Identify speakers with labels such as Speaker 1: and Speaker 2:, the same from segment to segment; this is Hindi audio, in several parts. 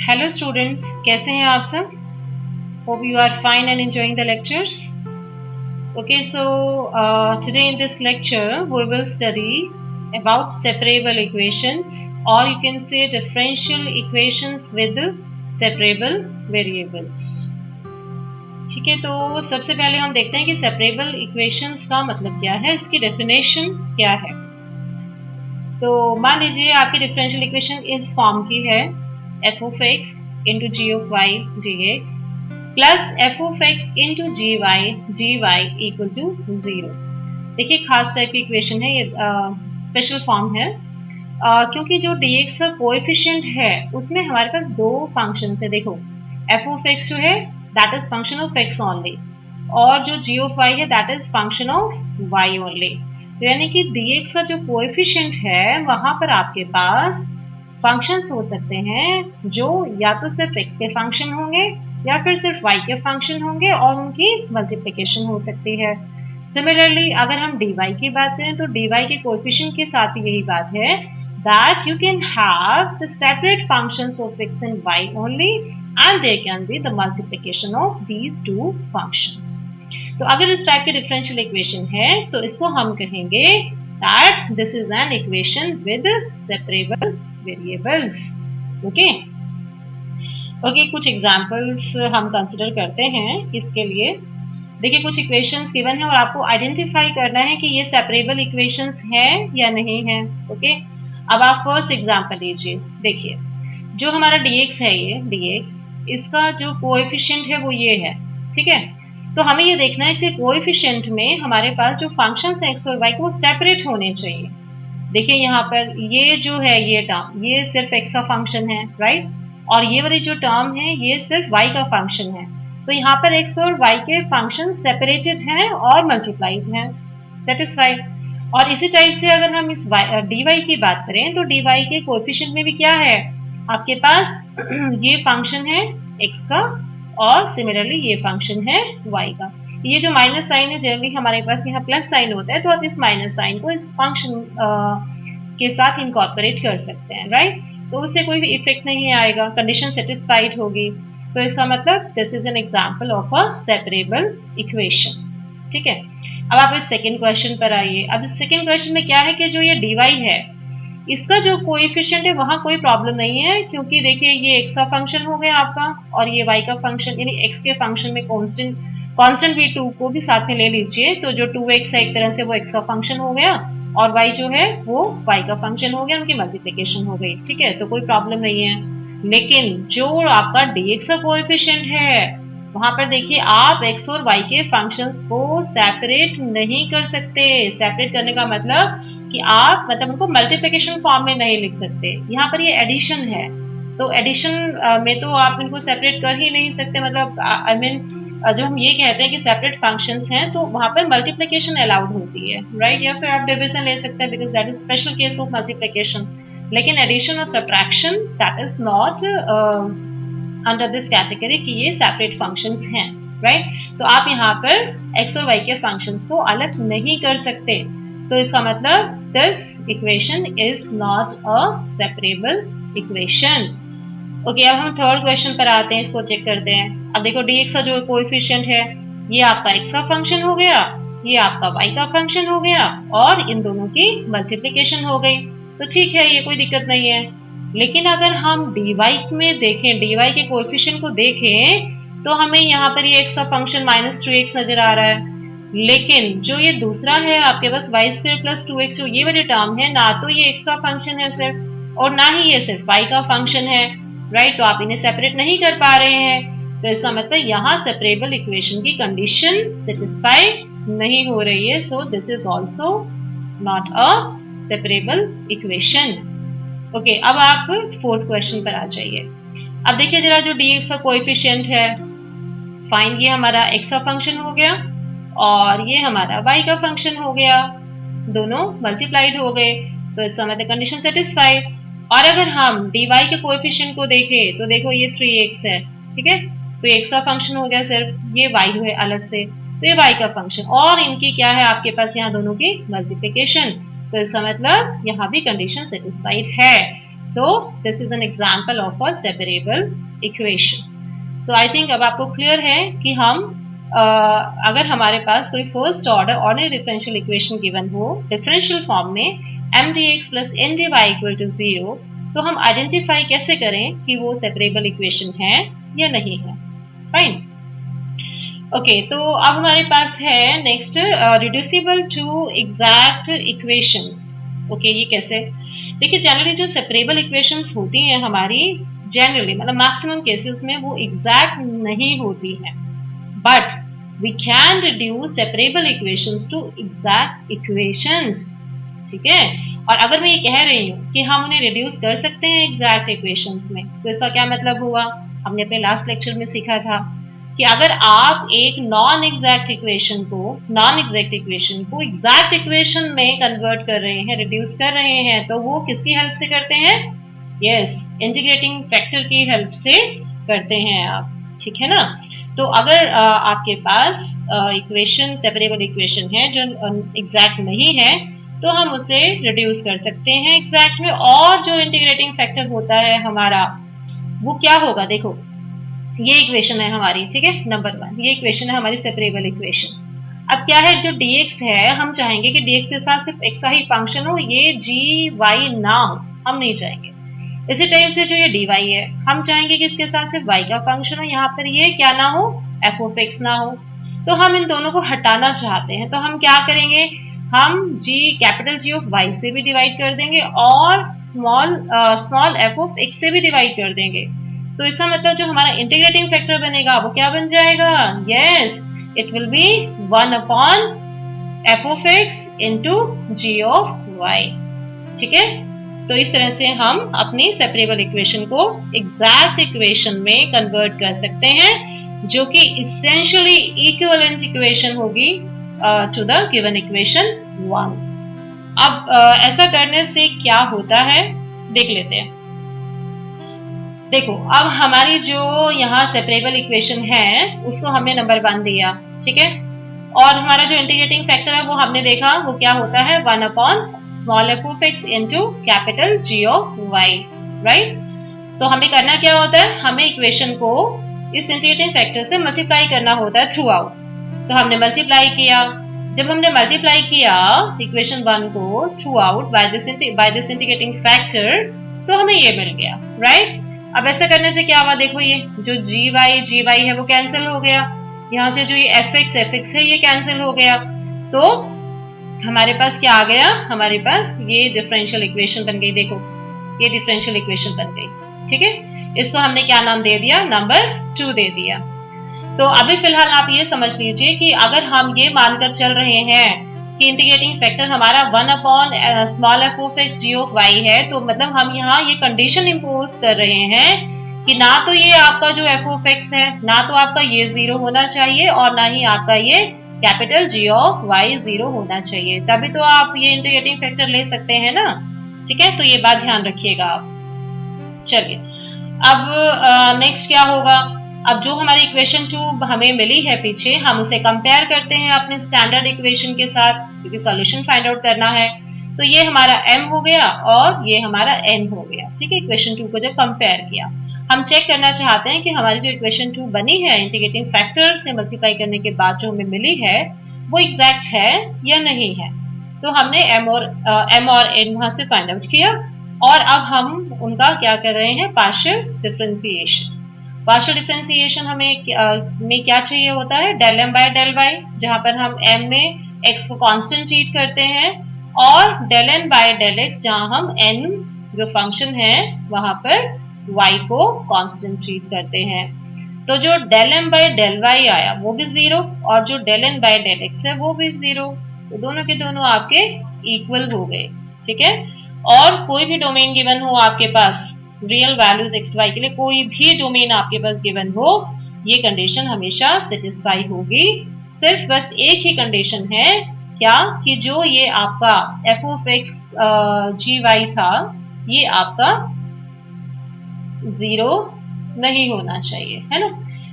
Speaker 1: हेलो स्टूडेंट्स, कैसे हैं आप सब? Hope you are fine and enjoying the lectures. Okay, so today in this lecture we will study about separable equations, or you can say differential equations with separable variables. ठीक है, तो सबसे पहले हम देखते हैं कि सेपरेबल इक्वेशंस का मतलब क्या है, इसकी डेफिनेशन क्या है। तो मान लीजिए आपकी डिफरेंशियल इक्वेशन इस फॉर्म की है f of x into g of y dx plus f of x into gy equal to 0। देखिए खास टाइप की इक्वेशन है ये, स्पेशल फॉर्म है, क्योंकि जो dx का कोएफिशिएंट है उसमें हमारे पास दो फंक्शन है। देखो f of x जो है that is function of x only, और जो g of y है that is function of y only. तो यानी कि dx का जो कोएफिशिएंट है वहां पर आपके पास फंक्शंस हो सकते हैं जो या तो सिर्फ x के फंक्शन होंगे या फिर सिर्फ y के फंक्शन होंगे और उनकी मल्टीप्लिकेशन हो सकती है। सिमिलरली अगर हम dy की बात करें तो dy के कोएफिशिएंट के साथ यही बात है that you can have the separate functions of x and y only and there can be the multiplication of these two functions. तो अगर इस टाइप की डिफरेंशियल इक्वेशन है तो इसको हम कहेंगे that this is an equation with separable variables. Okay okay, कुछ एग्जांपल्स हम कंसिडर करते हैं इसके लिए। देखिए कुछ इक्वेशंस गिवन है और आपको आइडेंटिफाई करना है कि ये सेपरेबल इक्वेशंस हैं या नहीं है। ओके, अब आप फर्स्ट एग्जांपल लीजिए। देखिए जो हमारा dx है, ये dx इसका जो कोएफिशिएंट है वो ये है, ठीक है। तो हमें ये देखना है कि कोएफिशिएंट में हमारे पास जो फंक्शंस हैं x और y को सेपरेट होने चाहिए। देखिए यहाँ पर ये जो है ये टर्म ये सिर्फ x का फंक्शन है, राइट, और ये वाली जो टर्म है ये सिर्फ y का फंक्शन है। तो यहाँ पर x और y के फंक्शन सेपरेटेड हैं और मल्टीप्लाइड हैं, सेटिस्फाइड। और इसी टाइप से अगर हम इस dy की बात करें तो dy के कोएफिशिएंट में भी क्या है आपके पास ये फंक्शन है x का और सिमिलरली ये फंक्शन है y का। ये जो माइनस साइन है जनरली हमारे पास यहाँ प्लस साइन होता है, तो आप इस माइनस साइन को इस फंक्शन के साथ इनकॉर्पोरेट कर सकते हैं, राइट। तो उससे कोई भी इफेक्ट नहीं आएगा, कंडीशन सेटिस्फाइड होगी। तो इसका मतलब this is an example of a separable equation, ठीक है। अब आप इस सेकंड क्वेश्चन पर आइए। अब इस सेकंड क्वेश्चन में क्या है कि जो ये dy है इसका जो कोएफिशिएंट है वहां कोई प्रॉब्लम नहीं है, क्योंकि देखिए ये x का फंक्शन हो गया आपका और ये y का फंक्शन, यानी x के फंक्शन में कांस्टेंट भी 2 को भी साथ में ले लीजिए, तो जो 2x है एक तरह से वो x का फंक्शन हो गया और y जो है वो y का फंक्शन हो गया, उनकी मल्टीप्लिकेशन हो गई, ठीक है। तो कोई प्रॉब्लम नहीं है। लेकिन जो आपका dx का कोएफिशिएंट है वहां पर देखिए आप x और y के फंक्शंस को सेपरेट नहीं कर सकते। सेपरेट करने का मतलब कि आप मतलब उनको मल्टीप्लिकेशन फॉर्म में नहीं लिख सकते। यहाँ पर ये एडिशन है, तो एडिशन में तो आप इनको सेपरेट कर ही नहीं सकते। मतलब आई मीन जो हम ये कहते हैं कि सेपरेट फंक्शंस हैं तो वहां पर मल्टीप्लिकेशन अलाउड होती है, राइट, या फिर आप डिवीजन ले सकते हैं because that is special case of multiplication. लेकिन एडिशन और subtraction that is not under this category कि ये सेपरेट फंक्शंस हैं, राइट। तो आप यहाँ पर x और y के फंक्शंस को अलग नहीं कर सकते। तो इसका मतलब this equation is not a separable equation. Okay, अब हम थर्ड क्वेश्चन पर आते हैं, इसको चेक करते हैं। अब देखो dx का जो कोएफिशिएंट है ये आपका x का फंक्शन हो गया, ये आपका y का फंक्शन हो गया और इन दोनों की मल्टीप्लिकेशन हो गई, तो ठीक है, ये कोई दिक्कत नहीं है। लेकिन अगर हम dy में देखें, dy के कोएफिशिएंट को देखें तो हमें यहाँ पर ये x का फंक्शन -3x नजर आ रहा है। लेकिन जो ये दूसरा है आपके पास y² + 2x, जो ये वाली टर्म है, ना तो ये x का फंक्शन है सिर्फ और ना ही ये सिर्फ y का फंक्शन है, राइट। तो आप इन्हें सेपरेट नहीं कर पा रहे हैं। तो इसका मतलब यहाँ सेपरेबल इक्वेशन की कंडीशन सेटिस्फाइड नहीं हो रही है। So this is also not a separable equation. Okay, अब आप फोर्थ क्वेश्चन पर आ जाइए। अब देखिए जरा जो dx का कोएफिशिएंट है, फाइन, ये हमारा x का फंक्शन हो गया और ये हमारा y का फंक्शन हो गया, दोनों मल्टीप्लाइड हो गए, तो इसका मतलब कंडीशन सेटिस्फाइड। और अगर हम dy के कोएफिशिएंट को देखें तो देखो ये 3x है, ठीक है, तो x का फंक्शन हो गया सिर्फ, ये y है अलग से, तो ये y का फंक्शन और इनकी क्या है आपके पास यहाँ दोनों की मल्टीप्लिकेशन। तो इसका मतलब यहाँ भी कंडीशन सेटिस्फाइड है। So this is an example of a separable equation. So I think अब आपको क्लियर है कि हम अगर हमारे पास कोई first order ordinary differential equation given हो डिफरेंशियल फॉर्म में M D X plus N D Y equal to zero, तो हम आइडेंटिफाई कैसे करें कि वो सेपरेबल इक्वेशन है या नहीं है। फाइन। ओके, तो अब हमारे पास है next reducible to exact equations. Okay, ये कैसे? देखिए, जनरली जो सेपरेबल इक्वेशंस होती हैं हमारी, जनरली मतलब मैक्सिमम केसेस में वो एग्जैक्ट नहीं होती हैं, but we can reduce separable equations to exact equations। ठीक है, और अगर मैं ये कह रही हूँ कि हम उन्हें रिड्यूस कर सकते हैं एग्जैक्ट इक्वेशंस में, तो इसका क्या मतलब हुआ? हमने अपने लास्ट लेक्चर में सीखा था कि अगर आप एक नॉन एग्जैक्ट इक्वेशन को एग्जैक्ट इक्वेशन में कन्वर्ट कर रहे हैं, रिड्यूस कर रहे हैं, तो वो किसकी हेल्प से करते हैं? यस, इंटीग्रेटिंग फैक्टर की हेल्प से करते हैं आप। ठीक है ना? तो अगर आपके पास इक्वेशन सेपरेबल इक्वेशन है जो एग्जैक्ट नहीं है, तो हम उसे रिड्यूस कर सकते हैं एग्जैक्ट में, और जो इंटीग्रेटिंग फैक्टर होता है हमारा वो क्या होगा? देखो, ये इक्वेशन है हमारी, ठीक है, नंबर 1, ये इक्वेशन है हमारी सेपरेबल इक्वेशन। अब क्या है, जो dx है, हम चाहेंगे कि dx के साथ सिर्फ x का ही फंक्शन हो, ये g y ना हो, हम नहीं चाहेंगे। इसी टाइप से जो ये dy है, हम चाहेंगे कि इसके साथ सिर्फ y का फंक्शन हो, यहाँ पर ये क्या ना हो, f of x ना हो। तो हम इन दोनों को हटाना चाहते हैं, तो हम क्या करेंगे? हम कैपिटल G ऑफ y से भी डिवाइड कर देंगे और स्मॉल f ऑफ x से भी डिवाइड कर देंगे। तो इसका मतलब जो हमारा इंटीग्रेटिंग फैक्टर बनेगा वो क्या बन जाएगा? Yes, it will be 1 upon f of x into g of y। ठीक है, तो इस तरह से हम अपनी सेपरेबल इक्वेशन को एग्जैक्ट इक्वेशन में कन्वर्ट कर सकते हैं, जो कि इसेंशियली इक्विवेलेंट इक्वेशन होगी टू द गिवन इक्वेशन 1। अब ऐसा करने से क्या होता है देख लेते हैं। देखो, अब हमारी जो यहाँ सेपरेबल इक्वेशन है उसको हमने नंबर 1 दिया, ठीक है, और हमारा जो इंटीग्रेटिंग फैक्टर है वो हमने देखा वो क्या होता है, 1 upon small f of x into capital G of y, right. तो हमें करना क्या होता है, हमें इक्वेशन को इस इंटीग्रेटिंग फैक्टर से मल्टीप्लाई करना होता है थ्रू आउट। तो हमने मल्टीप्लाई किया, जब हमने मल्टीप्लाई किया इक्वेशन 1 को through out by this integrating factor, तो हमें ये मिल गया, राइट। अब ऐसा करने से क्या हुआ, देखो ये जो gy है वो कैंसिल हो गया, यहाँ से जो ये fx है ये कैंसिल हो गया, तो हमारे पास क्या आ गया, हमारे पास ये डिफरेंशियल इक्वेशन बन गई। देखो, ये डिफरेंशियल इक्वेशन बन गई, ठीक है। इसको हमने क्या नाम दे दिया, नंबर 2 दे दिया। तो अभी फिलहाल आप ये समझ लीजिए कि अगर हम ये मानकर चल रहे हैं कि इंटीग्रेटिंग फैक्टर हमारा 1 upon small f of x g of y है, तो मतलब हम यहाँ ये कंडीशन इम्पोज कर रहे हैं कि ना तो ये आपका जो f of x है, ना तो आपका ये 0 होना चाहिए, और ना ही आपका ये कैपिटल G of y 0 होना चाहिए, तभी तो आप ये इंटीग्रेटिंग फैक्टर ले सकते हैं ना। ठीक है, तो ये बात ध्यान रखिएगा आप। चलिए, अब नेक्स्ट क्या होगा, अब जो हमारी इक्वेशन 2 हमें मिली है पीछे, हम उसे कंपेयर करते हैं अपने स्टैंडर्ड इक्वेशन के साथ, क्योंकि सॉल्यूशन फाइंड आउट करना है। तो ये हमारा m हो गया और ये हमारा n हो गया, ठीक है। इक्वेशन 2 को जब कंपेयर किया, हम चेक करना चाहते हैं कि हमारी जो इक्वेशन 2 बनी है इंटीग्रेटिंग फैक्टर से मल्टीप्लाई करने के बाद जो हमें मिली है वो एग्जैक्ट है या नहीं है। तो हमने m और n वहां से फाइंड आउट किया, और अब हम उनका क्या कर रहे हैं, पार्शियल डिफरेंशिएशन। पार्शियल डिफरेंशिएशन में क्या चाहिए होता है, del m by del y, जहां पर हम m में x को कांस्टेंट ट्रीट करते हैं, और del n by del x जहां हम n जो फंक्शन है वहां पर y को कांस्टेंट ट्रीट करते हैं। तो जो del m by del y आया वो भी 0, और जो del n by del x है वो भी 0, तो दोनों के दोनों आपके इक्वल हो गए, ठीक है। और कोई भी डोमेन गिवन हो आपके पास, रियल वैल्यूज एक्स वाई के लिए कोई भी डोमेन आपके पास गिवन हो, ये कंडीशन हमेशा सेटिस्फाई होगी। सिर्फ बस एक ही कंडीशन है, क्या, कि जो ये आपका f of x g y था ये आपका 0 नहीं होना चाहिए, है ना।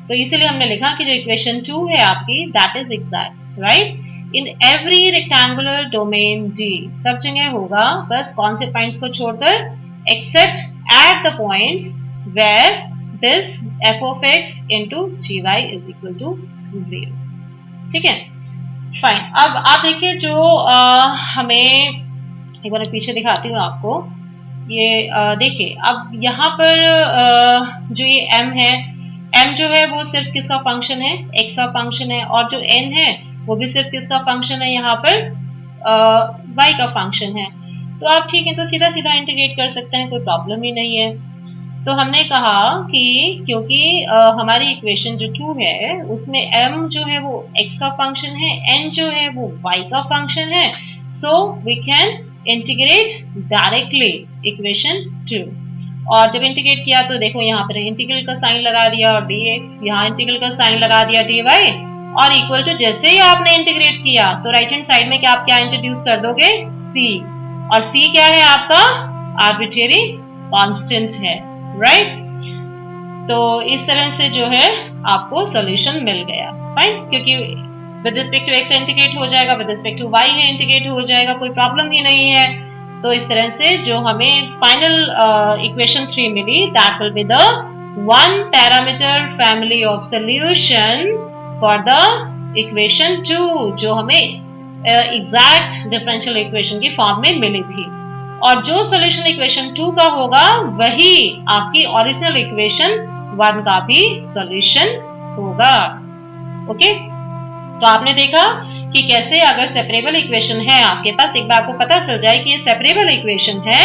Speaker 1: तो इसीलिए हमने लिखा कि जो इक्वेशन 2 है आपकी, that is exact, right. In every rectangular domain D, सब जगह होगा, बस कौन से पॉइंट्स को छोड़कर, except at the points where this f of x into gy is equal to 0. ठीक है, फाइन. अब आप देखिए जो हमें एक बार पीछे दिखाती हूँ आपको. ये देखिए अब यहाँ पर जो ये m है, m जो है वो सिर्फ किसका फंक्शन है, x का फंक्शन है, और जो n है वो भी सिर्फ किसका फंक्शन है, यहाँ पर y का फंक्शन है. तो आप ठीक है, तो सीधा सीधा इंटीग्रेट कर सकते हैं, कोई प्रॉब्लम ही नहीं है. तो हमने कहा कि क्योंकि हमारी इक्वेशन जो 2 है उसमें m जो है वो x का फंक्शन है, n जो है वो y का फंक्शन है, so we can integrate directly equation 2. और जब इंटीग्रेट किया तो देखो यहाँ पर इंटीग्रल का साइन लगा दिया और dx, यहाँ इंटीग्रल का साइन लगा दिया dy, और इक्वल टू जैसे ही आपने इंटीग्रेट किया तो राइट हैंड साइड में क्या आप क्या इंट्रोड्यूस कर दोगे, c. और c क्या है आपका, आर्बिट्रेरी कांस्टेंट है, राइट. तो इस तरह से जो है आपको सॉल्यूशन मिल गया, फाइन. क्योंकि with respect to x integrate हो जाएगा, विद रिस्पेक्ट टू y है इंटीग्रेट हो जाएगा, कोई प्रॉब्लम ही नहीं है. तो इस तरह से जो हमें फाइनल इक्वेशन 3 मिली, that will be the one parameter family of solution for the equation 2, जो हमें एग्जैक्ट डिफरेंशियल इक्वेशन की फॉर्म में मिली थी. और जो सॉल्यूशन इक्वेशन 2 का होगा वही आपकी ओरिजिनल इक्वेशन 1 का भी सॉल्यूशन होगा. ओके, तो आपने देखा कि कैसे अगर सेपरेबल इक्वेशन है आपके पास, एक बार आपको पता चल जाए कि ये सेपरेबल इक्वेशन है,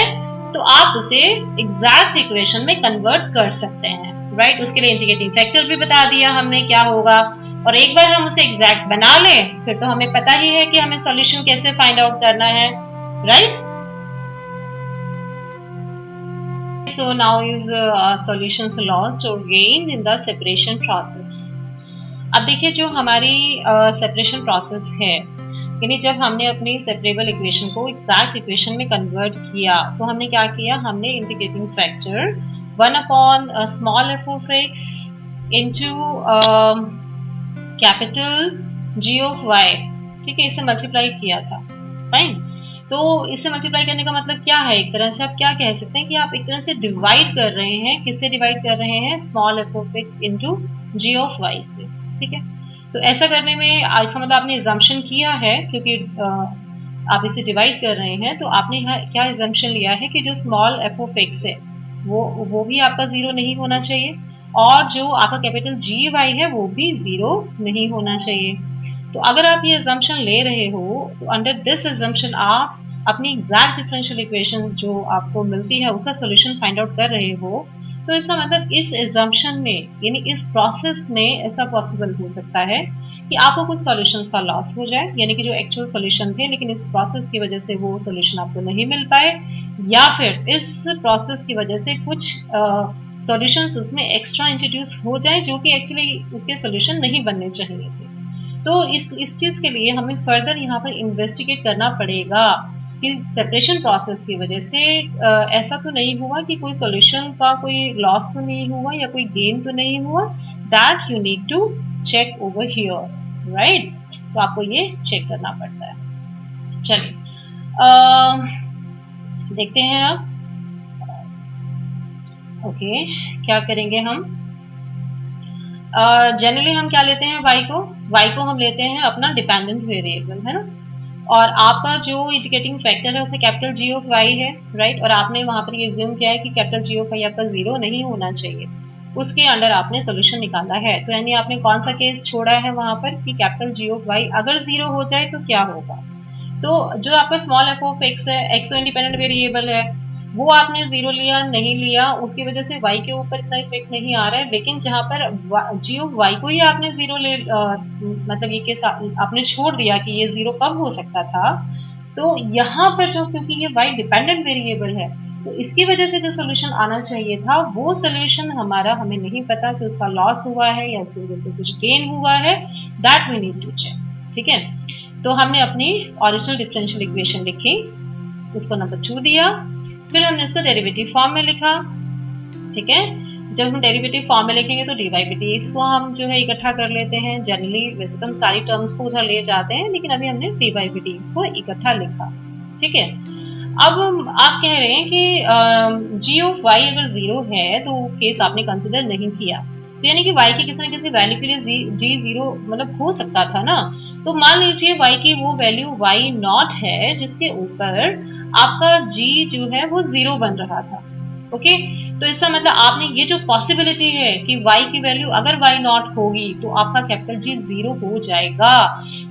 Speaker 1: तो आप उसे एग्जैक्ट इक्वेशन में कन्वर्ट कर सकते हैं, राइट. उसके लिए इंटीग्रेटिंग फैक्टर भी बता दिया हमने क्या होगा, और एक बार हम उसे एग्जैक्ट बना लें फिर तो हमें पता ही है कि हमें सॉल्यूशन कैसे फाइंड आउट करना है, right. So now is solutions lost or gained in the separation process. अब देखिए जो हमारी सेपरेशन प्रोसेस है, यानी जब हमने अपनी सेपरेबल इक्वेशन को एग्जैक्ट इक्वेशन में कन्वर्ट किया तो हमने क्या किया, हमने integrating factor 1 upon small F of x into capital G of Y, ठीक है, इसे मल्टीप्लाई किया था, फाइन. तो इसे मल्टीप्लाई करने का मतलब क्या है, एक तरह से आप क्या कह सकते हैं कि आप एक तरह से डिवाइड कर रहे हैं, किससे डिवाइड कर रहे हैं, small F of x into g of y से, ठीक है. तो ऐसा करने में ऐसा मतलब आपने एजम्पशन किया है, क्योंकि आप इसे डिवाइड कर रहे हैं, तो आपने क्या एजम्पशन लिया है कि जो स्मॉल एफ ऑफ एक्स है वो भी आपका जीरो नहीं होना चाहिए, और जो आपका कैपिटल जी वाई है वो भी जीरो नहीं होना चाहिए. तो अगर आप ये एजम्पशन ले रहे हो तो अंडर दिस एजम्पशन आप अपनी एग्जैक्ट डिफरेंशियल इक्वेशन जो आपको मिलती है उसका सॉल्यूशन फाइंड आउट कर रहे हो. तो इसका मतलब इस एजम्पशन में, यानी इस प्रोसेस में ऐसा पॉसिबल हो सकता है कि आपको कुछ सॉल्यूशंस का लॉस हो जाए, यानी कि जो एक्चुअल सॉल्यूशन थे लेकिन इस प्रोसेस की वजह से वो सॉल्यूशन आपको नहीं मिल पाए, या फिर इस प्रोसेस की वजह से कुछ सॉल्यूशंस उसमें एक्स्ट्रा इंट्रोड्यूस हो जाए जो कि एक्चुअली उसके सॉल्यूशन नहीं बनने चाहिए थे. तो इस चीज़ के लिए हमें फर्दर यहाँ पर इन्वेस्टिगेट करना पड़ेगा कि सेपरेशन प्रोसेस की वजह से ऐसा तो नहीं हुआ कि कोई सॉल्यूशन का कोई लॉस तो नहीं हुआ या कोई गेन तो नहीं हुआ. That you need to check over here, right. तो आपको ये चेक करना पड़ता है. चलिए देखते हैं अब. ओके, क्या करेंगे हम, जनरली हम क्या लेते हैं, y को हम लेते हैं अपना डिपेंडेंट वेरिएबल, है ना. और आपका जो इंडिकेटिंग फैक्टर है उसमें कैपिटल जी ऑफ वाई है, राइट. और आपने वहां पर ये एज्यूम किया है कि कैपिटल जी ऑफ वाई आपका जीरो नहीं होना चाहिए, उसके अंडर आपने सोल्यूशन निकाला है. तो यानी आपने कौन सा केस छोड़ा है वहां पर कि कैपिटल जी ऑफ वाई अगर जीरो हो जाए तो क्या होगा. तो जो आपका स्मॉल एफ ऑफ एक्स है, एक्स तो इंडिपेंडेंट वेरिएबल है, वो आपने जीरो लिया नहीं लिया उसकी वजह से y के ऊपर इतना इफेक्ट नहीं आ रहा है. लेकिन जहां पर जी ऑफ y को ही आपने जीरो मतलब ये केस आपने छोड़ दिया कि ये जीरो कब हो सकता था, तो यहाँ पर जो क्योंकि ये y डिपेंडेंट वेरिएबल है तो इसकी वजह से जो सोल्यूशन आना चाहिए था वो सोल्यूशन हमारा हमें नहीं पता कि उसका लॉस हुआ है या उसकी वजह से कुछ गेन हुआ है. That we need to check, ठीक है. तो हमने अपनी ओरिजिनल डिफरेंशियल इक्वेशन लिखी, उसको नंबर 2 दिया, फिर हमने इसको डेरिवेटिव फॉर्म में लिखा, ठीक है. जब हम डेरिवेटिव फॉर्म में लिखेंगे तो dy by dx को हम जो है इकट्ठा कर लेते हैं. जनरली वैसे तो हम सारी टर्म्स को उधर ले जाते हैं, लेकिन अभी हमने dy by dx को इकट्ठा लिखा, ठीक है. अब आप कह रहे हैं कि जी ऑफ वाई अगर जीरो है तो केस आपने कंसिडर नहीं किया, तो यानी कि वाई की किसी न किसी वैल्यू के लिए जी जीरो मतलब हो सकता था ना। तो मान लीजिए वाई की वो वैल्यू वाई नॉट है जिसके ऊपर आपका जी जो है वो जीरो बन रहा था। ओके, तो इसका मतलब आपने ये जो पॉसिबिलिटी है कि y की वैल्यू अगर y नॉट होगी तो आपका कैपिटल G जीरो हो जाएगा,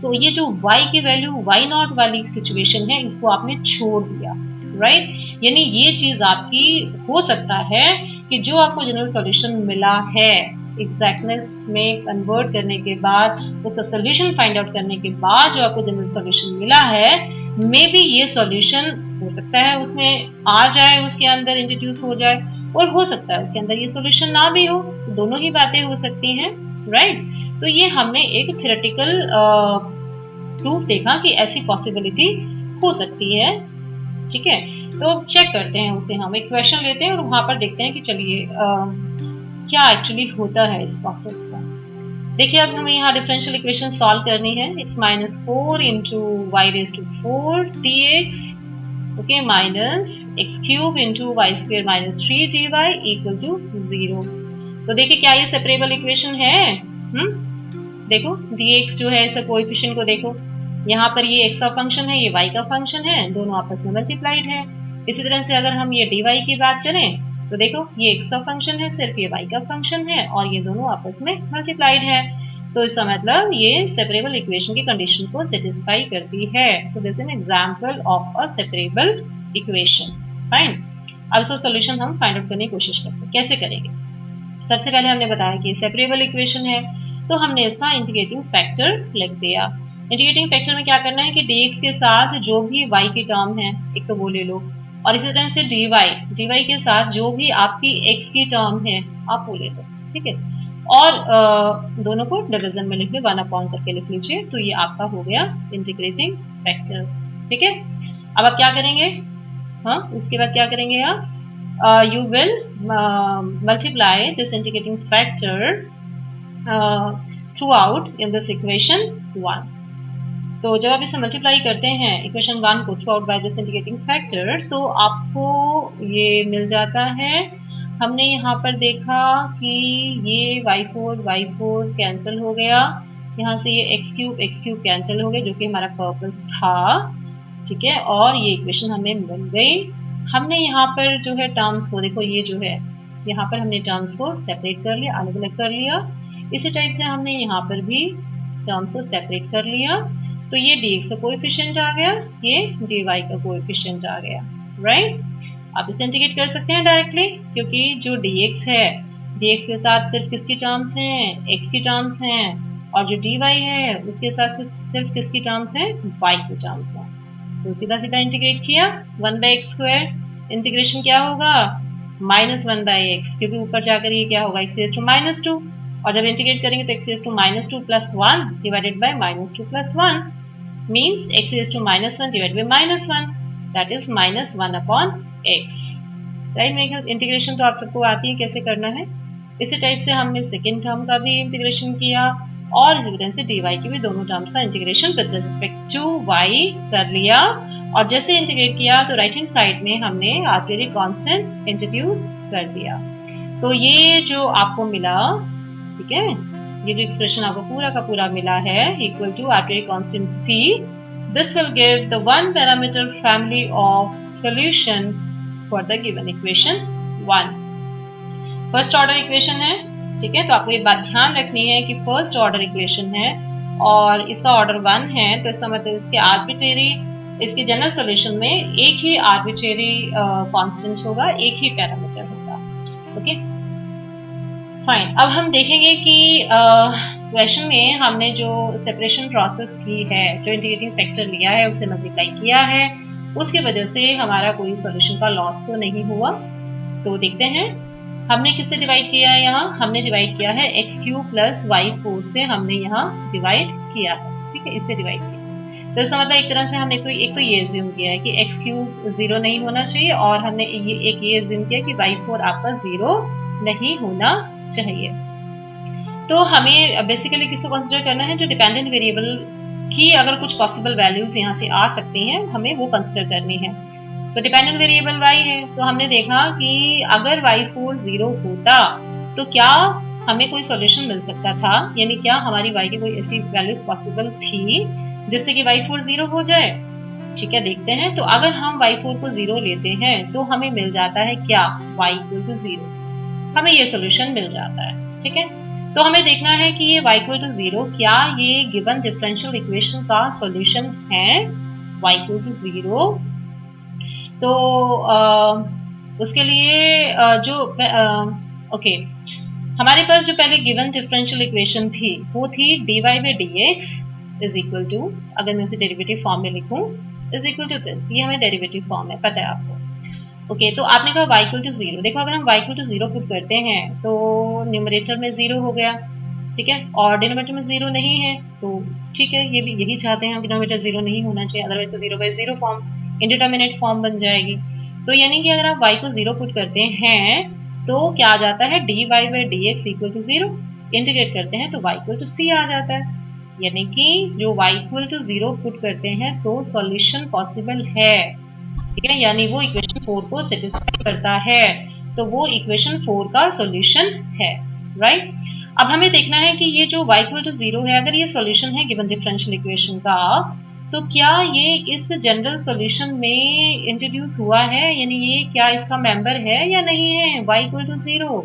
Speaker 1: तो ये जो y की वैल्यू y नॉट वाली सिचुएशन है इसको आपने छोड़ दिया, राइट। यानी ये चीज आपकी हो सकता है कि जो आपको जनरल सॉल्यूशन मिला है एग्जैक्टनेस में कन्वर्ट करने के बाद, उसका सॉल्यूशन फाइंड आउट करने के बाद जो आपको जनरल सॉल्यूशन मिला है, मे बी ये सॉल्यूशन हो सकता है उसमें आ जाए, उसके अंदर इंट्रोड्यूस हो जाए, और हो सकता है उसके अंदर ये सॉल्यूशन ना भी हो, तो दोनों ही बातें हो सकती हैं, राइट। तो ये हमने एक थ्योरेटिकल प्रूफ देखा कि ऐसी पॉसिबिलिटी हो सकती है, ठीक है। तो चेक करते हैं उसे, हम एक क्वेश्चन लेते हैं और वहां पर देखते हैं कि चलिए क्या एक्चुअली होता है इस प्रोसेस में। देखिए अब हमें यहाँ डिफरेंशियल इक्वेशन सॉल्व करनी है। x minus four into y raise to four d x, okay, minus x cube into y square minus three d Y equal to zero. तो देखिए क्या ये सेपरेबल इक्वेशन है? देखो dx जो है इसका कोएफिशिएंट को देखो, यहाँ पर ये x का फंक्शन है, ये y का फंक्शन है, दोनों आपस में मल्टीप्लाइड है। इसी तरह से अगर हम ये dy की बात करें तो देखो ये x का फंक्शन है, सिर्फ ये y का फंक्शन है, और ये दोनों आपस में मल्टीप्लाइड है। तो इसका मतलब ये सेपरेबल इक्वेशन की कंडीशन को सेटिस्फाई करती है। So this is an example of a separable equation. Fine, अब इसका सॉल्यूशन हम फाइंड आउट करने की कोशिश करते हैं। कैसे करेंगे? सबसे पहले हमने बताया कि सेपरेबल इक्वेशन है, तो हमने इसका इंटीग्रेटिंग फैक्टर लिख दिया। इंटीग्रेटिंग फैक्टर में क्या करना है कि dx के साथ जो भी y की टर्म है एक तो वो ले लो, और इसी तरह से dy के साथ जो भी आपकी x की टर्म है आप वो ले लो, ठीक है। और दोनों को डिवीजन में लिख लो, 1 करके लिख लीजिए, तो ये आपका हो गया इंटीग्रेटिंग फैक्टर, ठीक है। अब आप क्या करेंगे? हाँ, उसके बाद क्या करेंगे आप? You will multiply this integrating factor throughout in this equation 1. तो जब आप इसे मल्टीप्लाई करते हैं इक्वेशन 1 को through out by this integrating factor, तो आपको ये मिल जाता है। हमने यहाँ पर देखा कि ये y4 कैंसिल हो गया, यहाँ से ये x क्यूब कैंसिल हो गया जो कि हमारा पर्पस था, ठीक है, और ये इक्वेशन हमें मिल गई। हमने यहाँ पर जो है टर्म्स को देखो, ये जो है यहाँ पर हमने टर्म्स को सेपरेट कर लिया, अलग अलग कर लिया। इसी टाइप से हमने यहाँ पर भी टर्म्स को सेपरेट कर लिया, तो ये dx का कोएफिशिएंट आ गया, ये dy का कोएफिशिएंट आ गया, राइट। आप इसे इंटीग्रेट कर सकते हैं डायरेक्टली, क्योंकि जो dx है, dx के साथ सिर्फ किसकी टर्म्स हैं? x की टर्म्स हैं, और जो dy है उसके साथ सिर्फ किसकी टर्म्स हैं? y की टर्म्स हैं। तो सीधा सीधा इंटीग्रेट किया, 1/x², इंटीग्रेशन क्या होगा? -1/x, क्योंकि ऊपर जाकर ये क्या होगा? x⁻², और जब इंटीग्रेट करेंगे तो x⁻² + 1 divided by -2 + 1 means x⁻1 divided by -1, that is -1/x, right. Integration तो आप सबको आती है कैसे करना है। इसी टाइप से हमने सेकेंड टर्म का भी इंटीग्रेशन किया, और इसी तरह से dy की भी दोनों टर्म्स का integration with respect to y कर लिया, और जैसे इंटीग्रेट किया तो राइट हैंड साइड में हमने आर्बिट्रेरी कांस्टेंट इंट्रोड्यूस कर दिया। तो ये जो आपको मिला, ठीक है, ये जो एक्सप्रेशन आपको पूरा का पूरा मिला है equal to arbitrary constant c, this will give the one parameter family of solution for the given equation 1। First order equation है, ठीक है, तो आपको ये बात ध्यान रखनी है कि फर्स्ट ऑर्डर इक्वेशन है और इसका ऑर्डर 1 है, तो इसका मतलब इसके आर्बिट्रेरी, इसके जनरल सॉल्यूशन में एक ही आर्बिट्रेरी कांस्टेंट होगा, एक ही पैरामीटर होगा, ओके फाइन। अब हम देखेंगे कि क्वेश्चन में हमने जो सेपरेशन प्रोसेस की है, जो इंटीग्रेटिंग फैक्टर लिया है उसे मल्टीप्लाई किया है, उसके वजह से हमारा कोई सॉल्यूशन का लॉस तो नहीं हुआ। तो देखते हैं हमने किससे डिवाइड किया है। यहाँ हमने डिवाइड किया है x³ + y4 से, हमने यहाँ डिवाइड किया है, ठीक है, इससे डिवाइड किया। तो इसका मतलब एक तरह से हमने एक तो ये एज्यूम किया है कि x³ 0 नहीं होना चाहिए, और हमने ये एज्यूम किया कि y4 आपका 0 नहीं होना चाहिए। तो हमें बेसिकली किसको कंसिडर करना है? जो डिपेंडेंट वेरिएबल की अगर कुछ पॉसिबल वैल्यूज यहाँ से आ सकती हैं, हमें वो कंसिडर करनी है। तो डिपेंडेंट वेरिएबल y है, तो हमने देखा कि अगर y4 0 होता तो क्या हमें कोई सॉल्यूशन मिल सकता था, यानी क्या हमारी y की कोई ऐसी वैल्यूज पॉसिबल थी जिससे कि y4 0 हो जाए। ठीक है, देखते हैं। तो अगर हम y4 को 0 लेते हैं तो हमें मिल जाता है क्या, y इक्वल टू 0, हमें ये सॉल्यूशन मिल जाता है। ठीक है, तो हमें देखना है कि ये y इक्वल टू 0 क्या ये गिवन डिफरेंशियल इक्वेशन का सॉल्यूशन है, y इक्वल टू 0। तो उसके लिए ओके, हमारे पास जो पहले गिवन डिफरेंशियल इक्वेशन थी वो थी dy by d x is equal to, अगर मैं उसे डेरिवेटिव फॉर्म में लिखूं, इज इक्वल टू दिस, ये हमें डेरिवेटिव फॉर्म है, पता है आपको। ओके, तो आपने कहा y इक्वल टू 0, देखो अगर हम y इक्वल टू 0 पुट करते हैं तो न्यूमरेटर में 0 हो गया, ठीक है, और डिनोमिनेटर में 0 नहीं है, तो ठीक है, ये भी यही चाहते हैं हम, डिनोमिनेटर 0 नहीं होना चाहिए, अदरवाइज तो 0 बाई 0 फॉर्म इंडिटरमिनेट फॉर्म बन जाएगी। तो यानी कि अगर आप y को 0 पुट करते हैं तो क्या आ जाता है, dy by d x equal to 0, integrate करते हैं तो y इक्वल टू c आ जाता है। यानी कि जो y इक्वल टू 0 पुट करते हैं तो सॉल्यूशन पॉसिबल है, ठीक है, यानी वो इक्वेशन 4 को सेटिस्फाई करता है, तो वो इक्वेशन 4 का सॉल्यूशन है, राइट। अब हमें देखना है कि ये जो y इक्वल टू 0 है, अगर ये सॉल्यूशन है गिवन डिफरेंशियल इक्वेशन का, तो क्या ये इस जनरल सॉल्यूशन में इंट्रोड्यूस हुआ है, यानी ये क्या इसका मेंबर है या नहीं है, y इक्वल टू 0।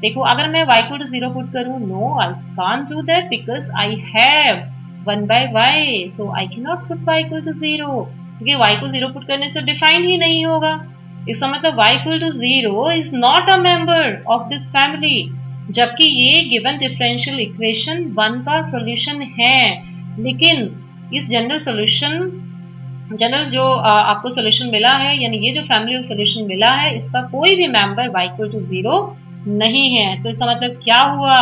Speaker 1: देखो अगर मैं y इक्वल टू 0 पुट करूं, no I can't do that because I have 1 by y, so I can not put y equal to 0, क्योंकि y को 0 पुट करने से डिफाइन ही नहीं होगा। इसका मतलब y equal to 0 is not a member of this family, जबकि ये गिवन डिफरेंशियल इक्वेशन 1 का सॉल्यूशन है। लेकिन इस जनरल सॉल्यूशन, जनरल जो आपको सॉल्यूशन मिला है, यानी ये जो फैमिली ऑफ सॉल्यूशन मिला है, इसका कोई भी मेंबर y इक्वल टू 0 नहीं है। तो इसका मतलब क्या हुआ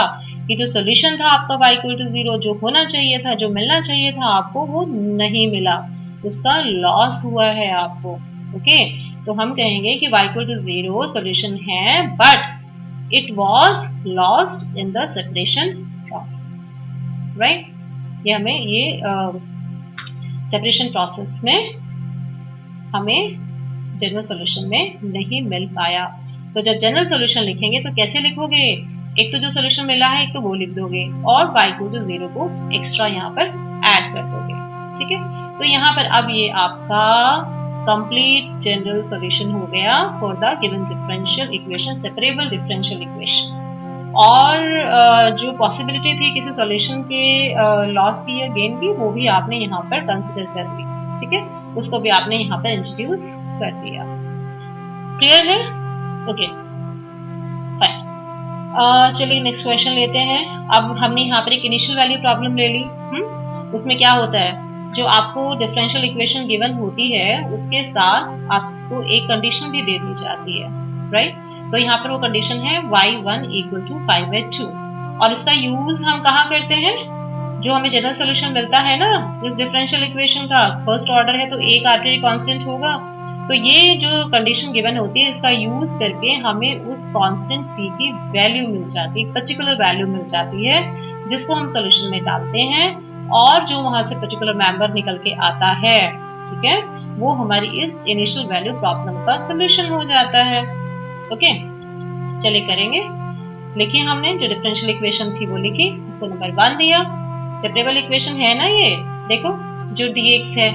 Speaker 1: कि जो सॉल्यूशन था आपका y इक्वल टू 0, जो होना चाहिए था, जो मिलना चाहिए था आपको, वो नहीं मिला, उसका लॉस हुआ है आपको। ओके, तो हम कहेंगे कि y इक्वल टू 0 सॉल्यूशन है, but it was lost in the separation process, right. ये हमें ये सेपरेशन प्रोसेस में हमें जनरल सॉल्यूशन में नहीं मिल पाया। तो जब जनरल सॉल्यूशन लिखेंगे तो कैसे लिखोगे, एक तो जो सॉल्यूशन मिला है एक तो वो लिख दोगे, और y इक्वल टू 0 को एक्स्ट्रा यहाँ पर ऐड कर दोगे, ठीक है। तो यहाँ पर अब ये आपका कंप्लीट जनरल सॉल्यूशन हो गया for the given differential equation, separable differential equation. और जो पॉसिबिलिटी थी किसी सॉल्यूशन के लॉस की या गेन की, वो भी आपने यहाँ पर कंसिडर कर ली, ठीक है, उसको भी आपने यहाँ पर इंट्रोड्यूस कर दिया। क्लियर है? Okay, fine. चलिए नेक्स्ट क्वेश्चन लेते हैं। अब हमने यहाँ पर एक इनिशियल वैल्यू प्रॉब्लम ले ली। उसमें क्या होता है, जो आपको डिफरेंशियल इक्वेशन गिवन होती है उसके साथ आपको एक कंडीशन भी दे दी जाती है, राइट। तो यहाँ पर वो कंडीशन है y1 इक्वल टू 5/2, और इसका यूज हम कहाँ करते हैं, जो हमें जनरल सोल्यूशन मिलता है ना इस डिफरेंशियल इक्वेशन का, फर्स्ट ऑर्डर है तो एक आर्बिट्रेरी कांस्टेंट होगा, तो ये जो कंडीशन गिवन होती है इसका यूज करके हमें उस कांस्टेंट c की वैल्यू मिल जाती है, पर्टिकुलर वैल्यू मिल जाती है, जिसको हम सोल्यूशन में डालते हैं, और जो वहां से पर्टिकुलर मेंबर निकल के आता है, ठीक है, वो हमारी इस इनिशियल वैल्यू प्रॉब्लम का सोल्यूशन हो जाता है। ओके, चलिए करेंगे। लिखिए, हमने जो डिफरेंशियल इक्वेशन थी वो लिखी, उसको नंबर 1 दिया। सेपरेबल इक्वेशन है ना ये, देखो जो dx है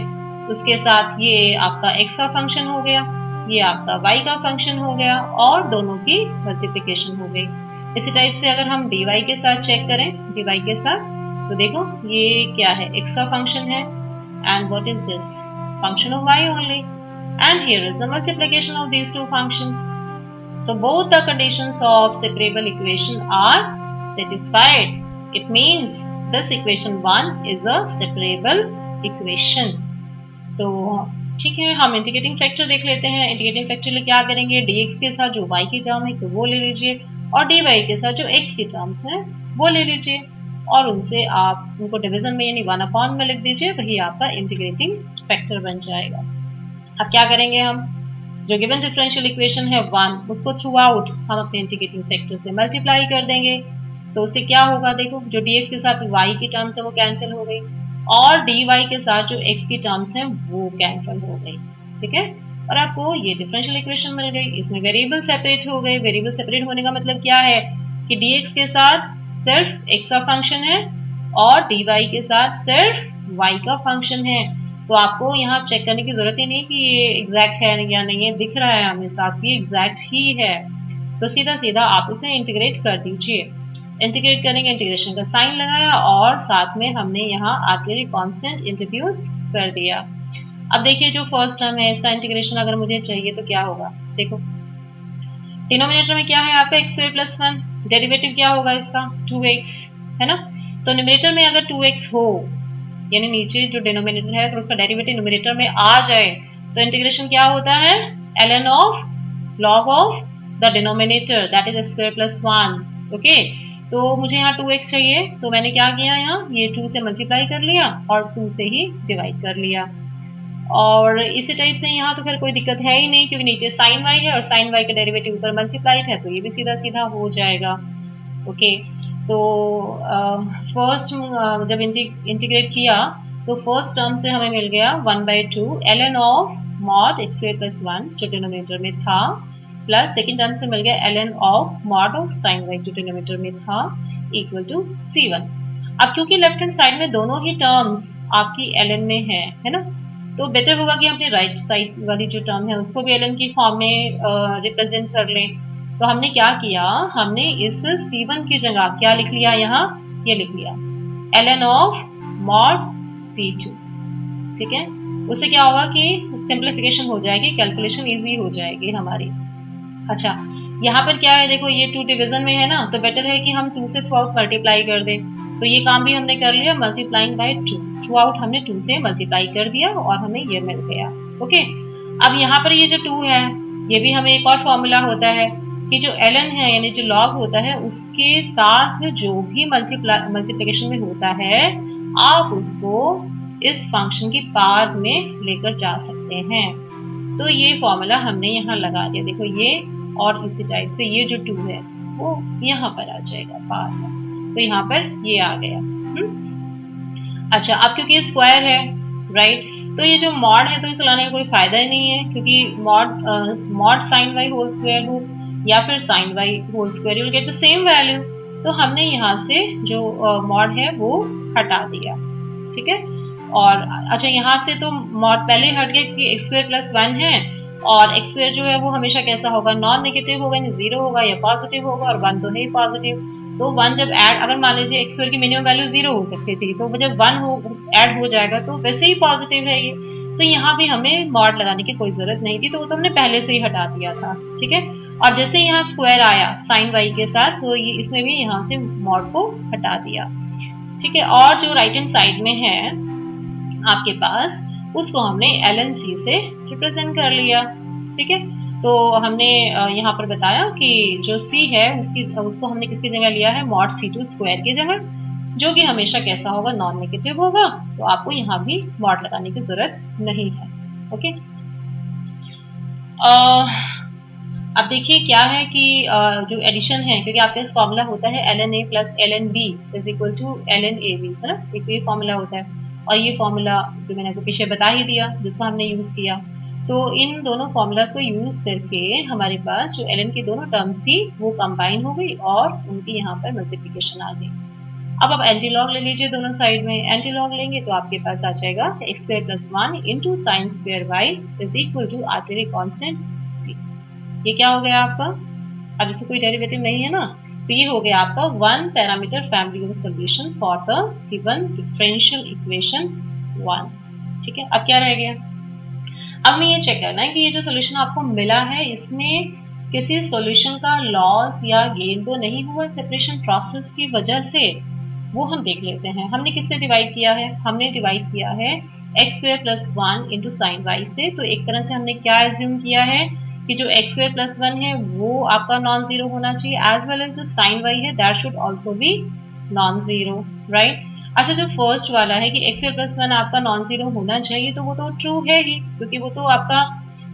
Speaker 1: उसके साथ ये आपका x का फंक्शन हो गया, ये आपका y का फंक्शन हो गया, और दोनों की मल्टीप्लिकेशन हो गई। इसी टाइप से अगर हम dy के साथ चेक करें, dy के साथ, तो देखो ये क्या है, x का फंक्शन है, and what is this, function of y only, and here is the multiplication of these two functions. So both the conditions of separable equation are satisfied. It means this equation 1 is a separable equation. तो ठीक है, हम इंटीग्रेटिंग फैक्टर देख लेते हैं। इंटीग्रेटिंग फैक्टर लिए क्या करेंगे, dx के साथ जो y की टर्म है तो वो ले लीजिए, और dy के साथ जो x की टर्म्स हैं वो ले लीजिए, और उनसे आप उनको डिवीजन में यानी 1/, में लिख दीजिए, वही आपका इंटीग्रेटिंग फैक्टर बन जाएगा। अब क्या करेंगे, हम जो गिवन डिफरेंशियल इक्वेशन है 1, उसको थ्रू आउट हम अपने इंटीग्रेटिंग फैक्टर से मल्टीप्लाई कर देंगे, तो उससे क्या होगा, देखो जो dx के साथ y की टर्म्स है वो कैंसिल हो गई, और dy के साथ जो x की टर्म्स हैं वो कैंसिल हो गई, ठीक है। और आपको ये डिफरेंशियल इक्वेशन मिल गई। इसमें वेरिएबल सेपरेट हो गए। वेरिएबल सेपरेट होने का मतलब क्या है कि dx के साथ सिर्फ x का फंक्शन है और dy के साथ सिर्फ y का फंक्शन है। तो आपको यहाँ चेक करने की जरूरत ही नहीं कि ये एग्जैक्ट है या नहीं है, दिख रहा है हमें साफ ये एग्जैक्ट ही है। तो सीधा सीधा आप इसे इंटीग्रेट कर दीजिए। इंटीग्रेट करेंगे, इंटीग्रेशन का साइन लगाया और साथ में हमने यहाँ आर्बिट्रेरी कांस्टेंट इंट्रोड्यूस कर दिया। अब देखिए जो फर्स्ट टर्म है इसका इंटीग्रेशन अगर मुझे चाहिए तो क्या होगा, देखो डिनोमिनेटर में क्या है आपका x square plus one, derivative क्या होगा इसका 2x है ना। तो न्यूमरेटर में अगर 2x हो यानी नीचे जो डिनोमिनेटर है तो उसका डेरिवेटिव न्यूमरेटर में आ जाए तो इंटीग्रेशन क्या होता है ln of log of the denominator that is x square plus one. Okay, तो मुझे यहाँ 2x चाहिए तो मैंने क्या किया यहाँ ये 2 से मल्टीप्लाई कर लिया और 2 से ही डिवाइड कर लिया। और इसी टाइप से यहाँ तो फिर कोई दिक्कत है ही नहीं क्योंकि नीचे साइन वाई है और साइन वाई का डेरिवेटिव ऊपर मल्टीप्लाइड है तो ये भी सीधा सीधा हो जाएगा। ओके, तो फर्स्ट जब इंटीग्रेट किया तो फर्स्ट टर्म से हमें मिल गया 1/2 ln of mod x square plus one जो डिनोमिनेटर में था प्लस सेकेंड टर्म से मिल गया ln of mod of sine y जो डिनोमिनेटर में था इक्वल टू c1। अब क्योंकि लेफ्ट हैंड साइड में दोनों ही टर्म्स आपकी ln में है ना, तो बेटर होगा कि अपने राइट साइड वाली जो टर्म है उसको भी ln की फॉर्म में रिप्रेजेंट कर लें। तो हमने क्या किया, हमने इस c1 की जगह क्या लिख लिया यहाँ, ये लिख लिया ln ऑफ मॉड c2। ठीक है, उससे क्या होगा कि सिंप्लीफिकेशन हो जाएगी, कैलकुलेशन इजी हो जाएगी हमारी। अच्छा, यहाँ पर क्या है देखो ये 2 डिवीजन में है ना, तो बेटर है कि हम 2 से थ्रू आउट मल्टीप्लाई कर दें। तो ये काम भी हमने कर लिया, मल्टीप्लाइंग बाय 2 थ्रू आउट हमने 2 से मल्टीप्लाई कर दिया और हमें ये मिल गया। ओके, अब यहाँ पर ये जो 2 है ये भी हमें एक और फॉर्मूला होता है कि जो ln है यानी जो log होता है उसके साथ जो भी मल्टीप्लिकेशन में होता है आप उसको इस फंक्शन की पावर में लेकर जा सकते हैं। तो ये फॉर्मूला हमने यहाँ लगा दिया, देखो ये और इसी टाइप से ये जो 2 है वो यहाँ पर आ जाएगा पावर में, तो यहाँ पर ये आ गया। अच्छा, अब क्योंकि ये स्क्वायर है राइट, तो ये जो मॉड है तो इसे लाने का कोई फायदा ही नहीं है क्योंकि mod sine y whole square हो या फिर sine y whole square you will get the same value. तो हमने यहाँ से जो मॉड है वो हटा दिया। ठीक है, और अच्छा यहाँ से तो मॉड पहले हट गया कि एक्स स्क्वायर प्लस वन है और एक्स स्क्वायर जो है वो हमेशा कैसा होगा, नॉन नेगेटिव होगा यानी जीरो होगा या पॉजिटिव होगा, और वन तो है ही पॉजिटिव। तो वन जब ऐड, अगर मान लीजिए एक्स स्क्वायर की मिनिमम वैल्यू जीरो हो सकती थी तो जब वन हो ऐड हो जाएगा तो वैसे ही पॉजिटिव है ये। तो यहाँ भी हमें मॉड लगाने की कोई जरूरत नहीं थी, तो वो तो हमने पहले से ही हटा दिया था। ठीक है, और जैसे यहाँ स्क्वायर आया साइन वाई के साथ तो ये इसमें भी यहाँ से मॉड को हटा दिया। ठीक है, और जो राइट हैंड साइड में है आपके पास उसको हमने ln c से रिप्रेजेंट कर लिया। ठीक है, तो हमने यहाँ पर बताया कि जो c है उसको हमने किसकी जगह लिया है, मॉड c2 स्क्वायर की जगह, जो कि हमेशा कैसा होगा, नॉन नेगेटिव होगा। तो आपको यहाँ भी मॉड लगाने की जरूरत नहीं है। ओके, अब देखिए क्या है कि जो एडिशन है, क्योंकि आपके पास फॉर्मूला होता है ln a plus ln b is equal to ln ab, है ना, एक ये फॉर्मूला होता है और ये फॉर्मूला जो मैंने आपको पीछे बता ही दिया जिसको हमने यूज किया। तो इन दोनों फॉर्मूलाज को यूज करके हमारे पास जो ln की दोनों टर्म्स थी वो कंबाइन हो गई और उनकी यहाँ पर मल्टीप्लिकेशन आ गई। अब आप एंटी लॉग ले लीजिए दोनों साइड में, एंटी लॉग लेंगे तो आपके पास आ जाएगा x square plus one into sine square y is equal to arbitrary constant c। ये क्या हो गया आपका, अब इसमें कोई डेरिवेटिव नहीं है ना, तो ये हो गया आपका one parameter family of solution for the given differential equation one. ठीक है, अब क्या रह गया, अब हमें ये चेक करना है कि ये जो सॉल्यूशन आपको मिला है इसमें किसी सॉल्यूशन का लॉस या गेन तो नहीं हुआ सेपरेशन प्रोसेस की वजह से, वो हम देख लेते हैं। हमने किससे डिवाइड किया है, हमने डिवाइड किया है x square plus one into sine y से। तो एक तरह से हमने क्या एज्यूम किया है कि जो एक्स स्क्वायर प्लस वन है वो आपका नॉन जीरो होना चाहिए, एज वेल एज जो साइन वाई है that should also be non zero, right. अच्छा, जो फर्स्ट वाला है कि एक्स स्क्वायर प्लस वन आपका नॉन जीरो होना चाहिए, तो वो तो ट्रू है ही क्योंकि वो तो आपका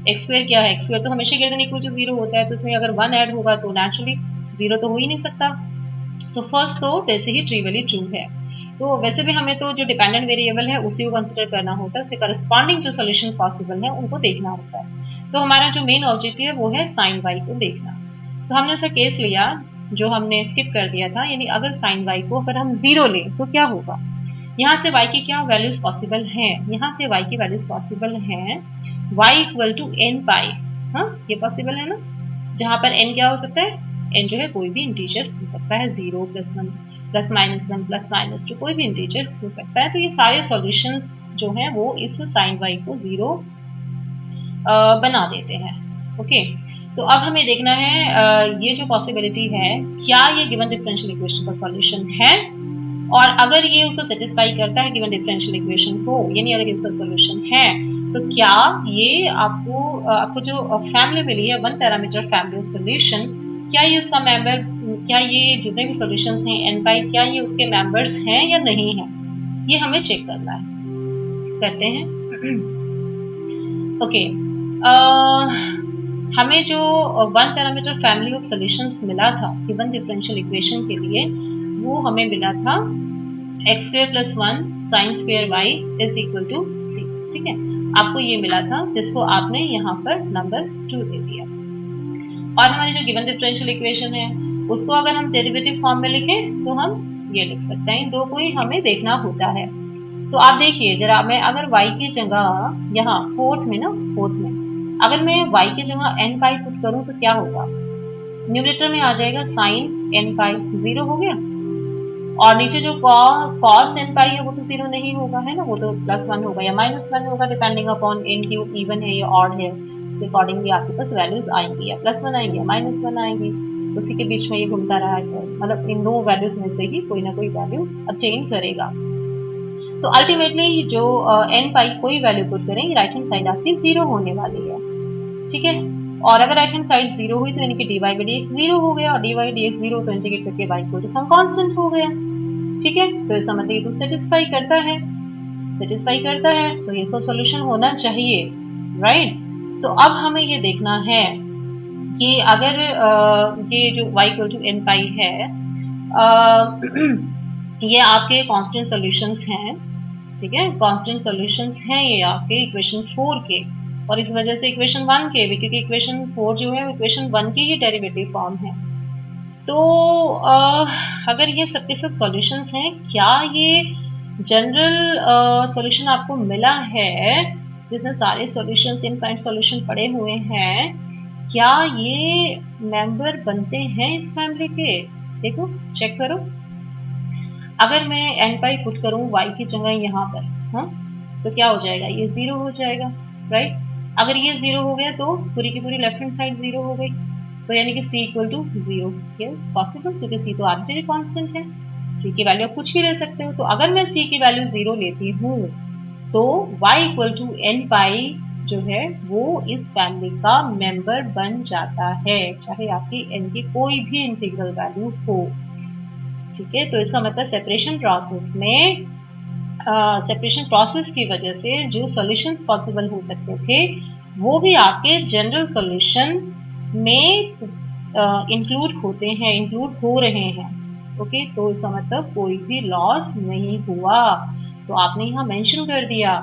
Speaker 1: एक्स स्क्वायर क्या है, एक्स स्क्वायर तो हमेशा greater than equal to zero होता है, तो इसमें अगर वन ऐड होगा तो नेचुरली जीरो तो हो ही नहीं सकता। तो फर्स्ट तो वैसे ही ट्रिवियली ट्रू है। तो वैसे भी हमें तो जो डिपेंडेंट वेरिएबल है उसी को कंसिडर करना होता है, उससे करस्पॉन्डिंग जो सोल्यूशन पॉसिबल है उनको देखना होता है। तो हमारा जो मेन ऑब्जेक्टिव है वो है साइन वाई को देखना। तो हमने उसका केस लिया जो हमने स्किप कर दिया था, यानी अगर साइन वाई को अगर हम 0 लें तो क्या होगा। यहाँ से y की क्या वैल्यूज पॉसिबल हैं, यहाँ से y की वैल्यूज पॉसिबल हैं y इक्वल टू एन पाई। हाँ, ये पॉसिबल है ना, जहां पर n क्या हो सकता है, n जो है कोई भी इंटीजर हो सकता है, 0 +1 +-1 +-2 कोई भी इंटीजर हो सकता है। तो ये सारे सॉल्यूशंस जो हैं वो इस साइन y को 0 बना देते हैं। ओके, तो अब हमें देखना है ये जो पॉसिबिलिटी है, क्या ये गिवन डिफरेंशियल इक्वेशन का सॉल्यूशन है, और अगर ये उसको सेटिस्फाई करता है गिवन डिफरेंशियल इक्वेशन को, यानी अगर इसका सॉल्यूशन है, तो क्या ये आपको जो फैमिली मिली है, one parameter family of solution, क्या ये उसका मेंबर, क्या ये जितने भी सॉल्यूशंस हैं n पाई, क्या ये उसके मेंबर्स हैं या नहीं है, ये हमें चेक करना है। करते हैं। ओके, हमें जो one parameter family of solutions मिला था गिवन डिफरेंशियल इक्वेशन के लिए, वो हमें मिला था x² + 1 sin square y is equal to c। ठीक है, आपको ये मिला था, जिसको आपने यहाँ पर नंबर 2 दे दिया। और हमारी जो गिवन डिफरेंशियल इक्वेशन है उसको अगर हम डेरिवेटिव फॉर्म में लिखें तो हम ये लिख सकते हैं, दो को ही हमें देखना होता है। तो आप देखिए जरा, मैं अगर y की जगह यहाँ फोर्थ में अगर मैं y की जगह n पाई पुट करूं तो क्या होगा, न्यूमरेटर में आ जाएगा sin n पाई, 0 हो गया, और नीचे जो cos n पाई है वो तो 0 नहीं होगा, है ना, वो तो +1 होगा या -1 होगा, depending upon n cube even है या ऑड है, उस अकॉर्डिंगली आपके पास वैल्यूज आएंगी, या +1 आएंगी या -1 आएंगी, उसी के बीच में ये घूमता रहा है, मतलब इन दो वैल्यूज में से ही कोई ना कोई वैल्यू अटेन करेगा। तो अल्टीमेटली जो n पाई कोई वैल्यू पुट करें, राइट हैंड साइड आपकी 0 होने वाली है। ठीक है, और अगर राइट हैंड साइड 0 हुई तो यानी कि dy by dx 0 हो गया, और dy by dx 0 तो इंटीग्रेट करके y को तो सम कांस्टेंट हो गया। ठीक है, तो इसका मतलब ये तो सेटिस्फाई करता है, तो ये इसका सॉल्यूशन होना चाहिए, राइट। तो अब हमें ये देखना है कि अगर ये जो y इक्वल टू n पाई है, ये आपके कांस्टेंट सॉल्यूशंस हैं। ठीक है, कांस्टेंट सॉल्यूशंस हैं ये आपके इक्वेशन 4 के, और इस वजह से इक्वेशन 1 के भी, क्योंकि इक्वेशन 4 जो है इक्वेशन 1 की ही डेरिवेटिव फॉर्म है। तो अगर ये सब के सब सॉल्यूशंस हैं, क्या ये जनरल सॉल्यूशन आपको मिला है जिसमें सारे सॉल्यूशंस इनफाइनाइट सॉल्यूशन पड़े हुए हैं, क्या ये मेंबर बनते हैं इस फैमिली के, देखो चेक करो। अगर मैं n पाई पुट करूं y की जगह यहाँ पर, हाँ, तो क्या हो जाएगा, ये 0 हो जाएगा, राइट। अगर ये 0 हो गया तो पूरी की पूरी लेफ्ट हैंड साइड 0 हो गई, तो यानी कि c equal to 0, yes possible, क्योंकि c तो आर्बिट्रेरी कांस्टेंट है, c की वैल्यू आप कुछ भी ले सकते हो। तो अगर मैं c की वैल्यू 0 लेती हूँ तो y इक्वल टू n पाई जो है वो इस फैमिली का मेंबर बन जाता है, चाहे आपकी n की कोई भी इंटीग्रल वैल्यू हो। ठीक है, तो इसका मतलब सेपरेशन प्रोसेस में सेपरेशन प्रोसेस की वजह से जो सॉल्यूशंस पॉसिबल हो सकते थे वो भी आपके जनरल सॉल्यूशन में इंक्लूड हो रहे हैं। ओके, तो इसका मतलब कोई भी लॉस नहीं हुआ। तो आपने यहाँ मेंशन कर दिया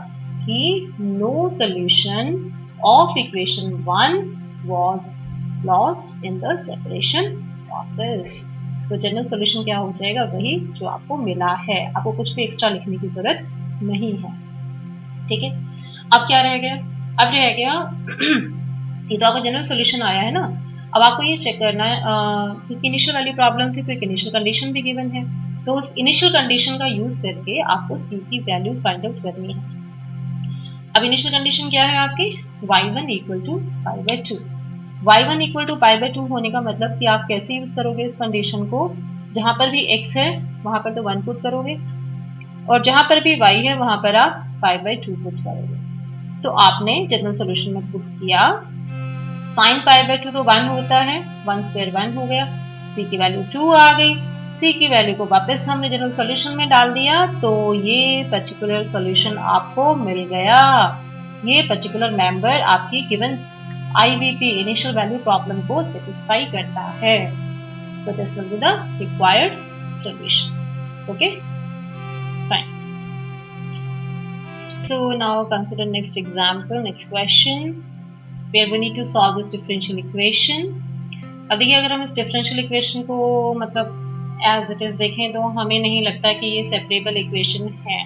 Speaker 1: कि no solution of equation 1 was lost in the separation process. तो जनरल सॉल्यूशन क्या हो जाएगा, वही जो आपको मिला है, आपको कुछ भी एक्स्ट्रा लिखने की जरूरत नहीं है। ठीक है, अब क्या रह गया, अब रह गया ये तो आपका जनरल सॉल्यूशन आया है ना। अब आपको ये चेक करना है कि इनिशियल वाली प्रॉब्लम थी तो एक इनिशियल कंडीशन भी गिवन है, तो उस इनिशियल कंडीशन का यूज करके आपको c की वैल्यू फाइंड आउट करनी है। अब इनिशियल कंडीशन क्या है आपकी, y1 equal to π/2। y1 equal to π/2 होने का मतलब कि आप कैसे यूज करोगे इस कंडीशन को, जहां पर भी x है वहां पर तो 1 पुट करोगे, और जहां पर भी y है वहां पर आप π/2 पुट करोगे। तो आपने जनरल सॉल्यूशन में पुट किया, साइन π/2 तो 1 होता है, 1 स्क्वायर 1 हो गया, c की वैल्यू 2 आ गई, c की वैल्यू को वापस हमने जनरल सॉल्यूशन में डाल दिया, तो ये पर्टिकुलर सॉल्यूशन आपको मिल गया। ये पर्टिकुलर मेंबर आपकी given IVP initial value problem को सेटिस्फाई करता है। So this will be the required solution. Okay, fine. So now consider next example, next question. where we need to solve this differential equation. अब देखिए अगर हम इस डिफरेंशियल इक्वेशन को मतलब एज इट इज देखें तो हमें नहीं लगता कि ये सेपरेबल इक्वेशन है,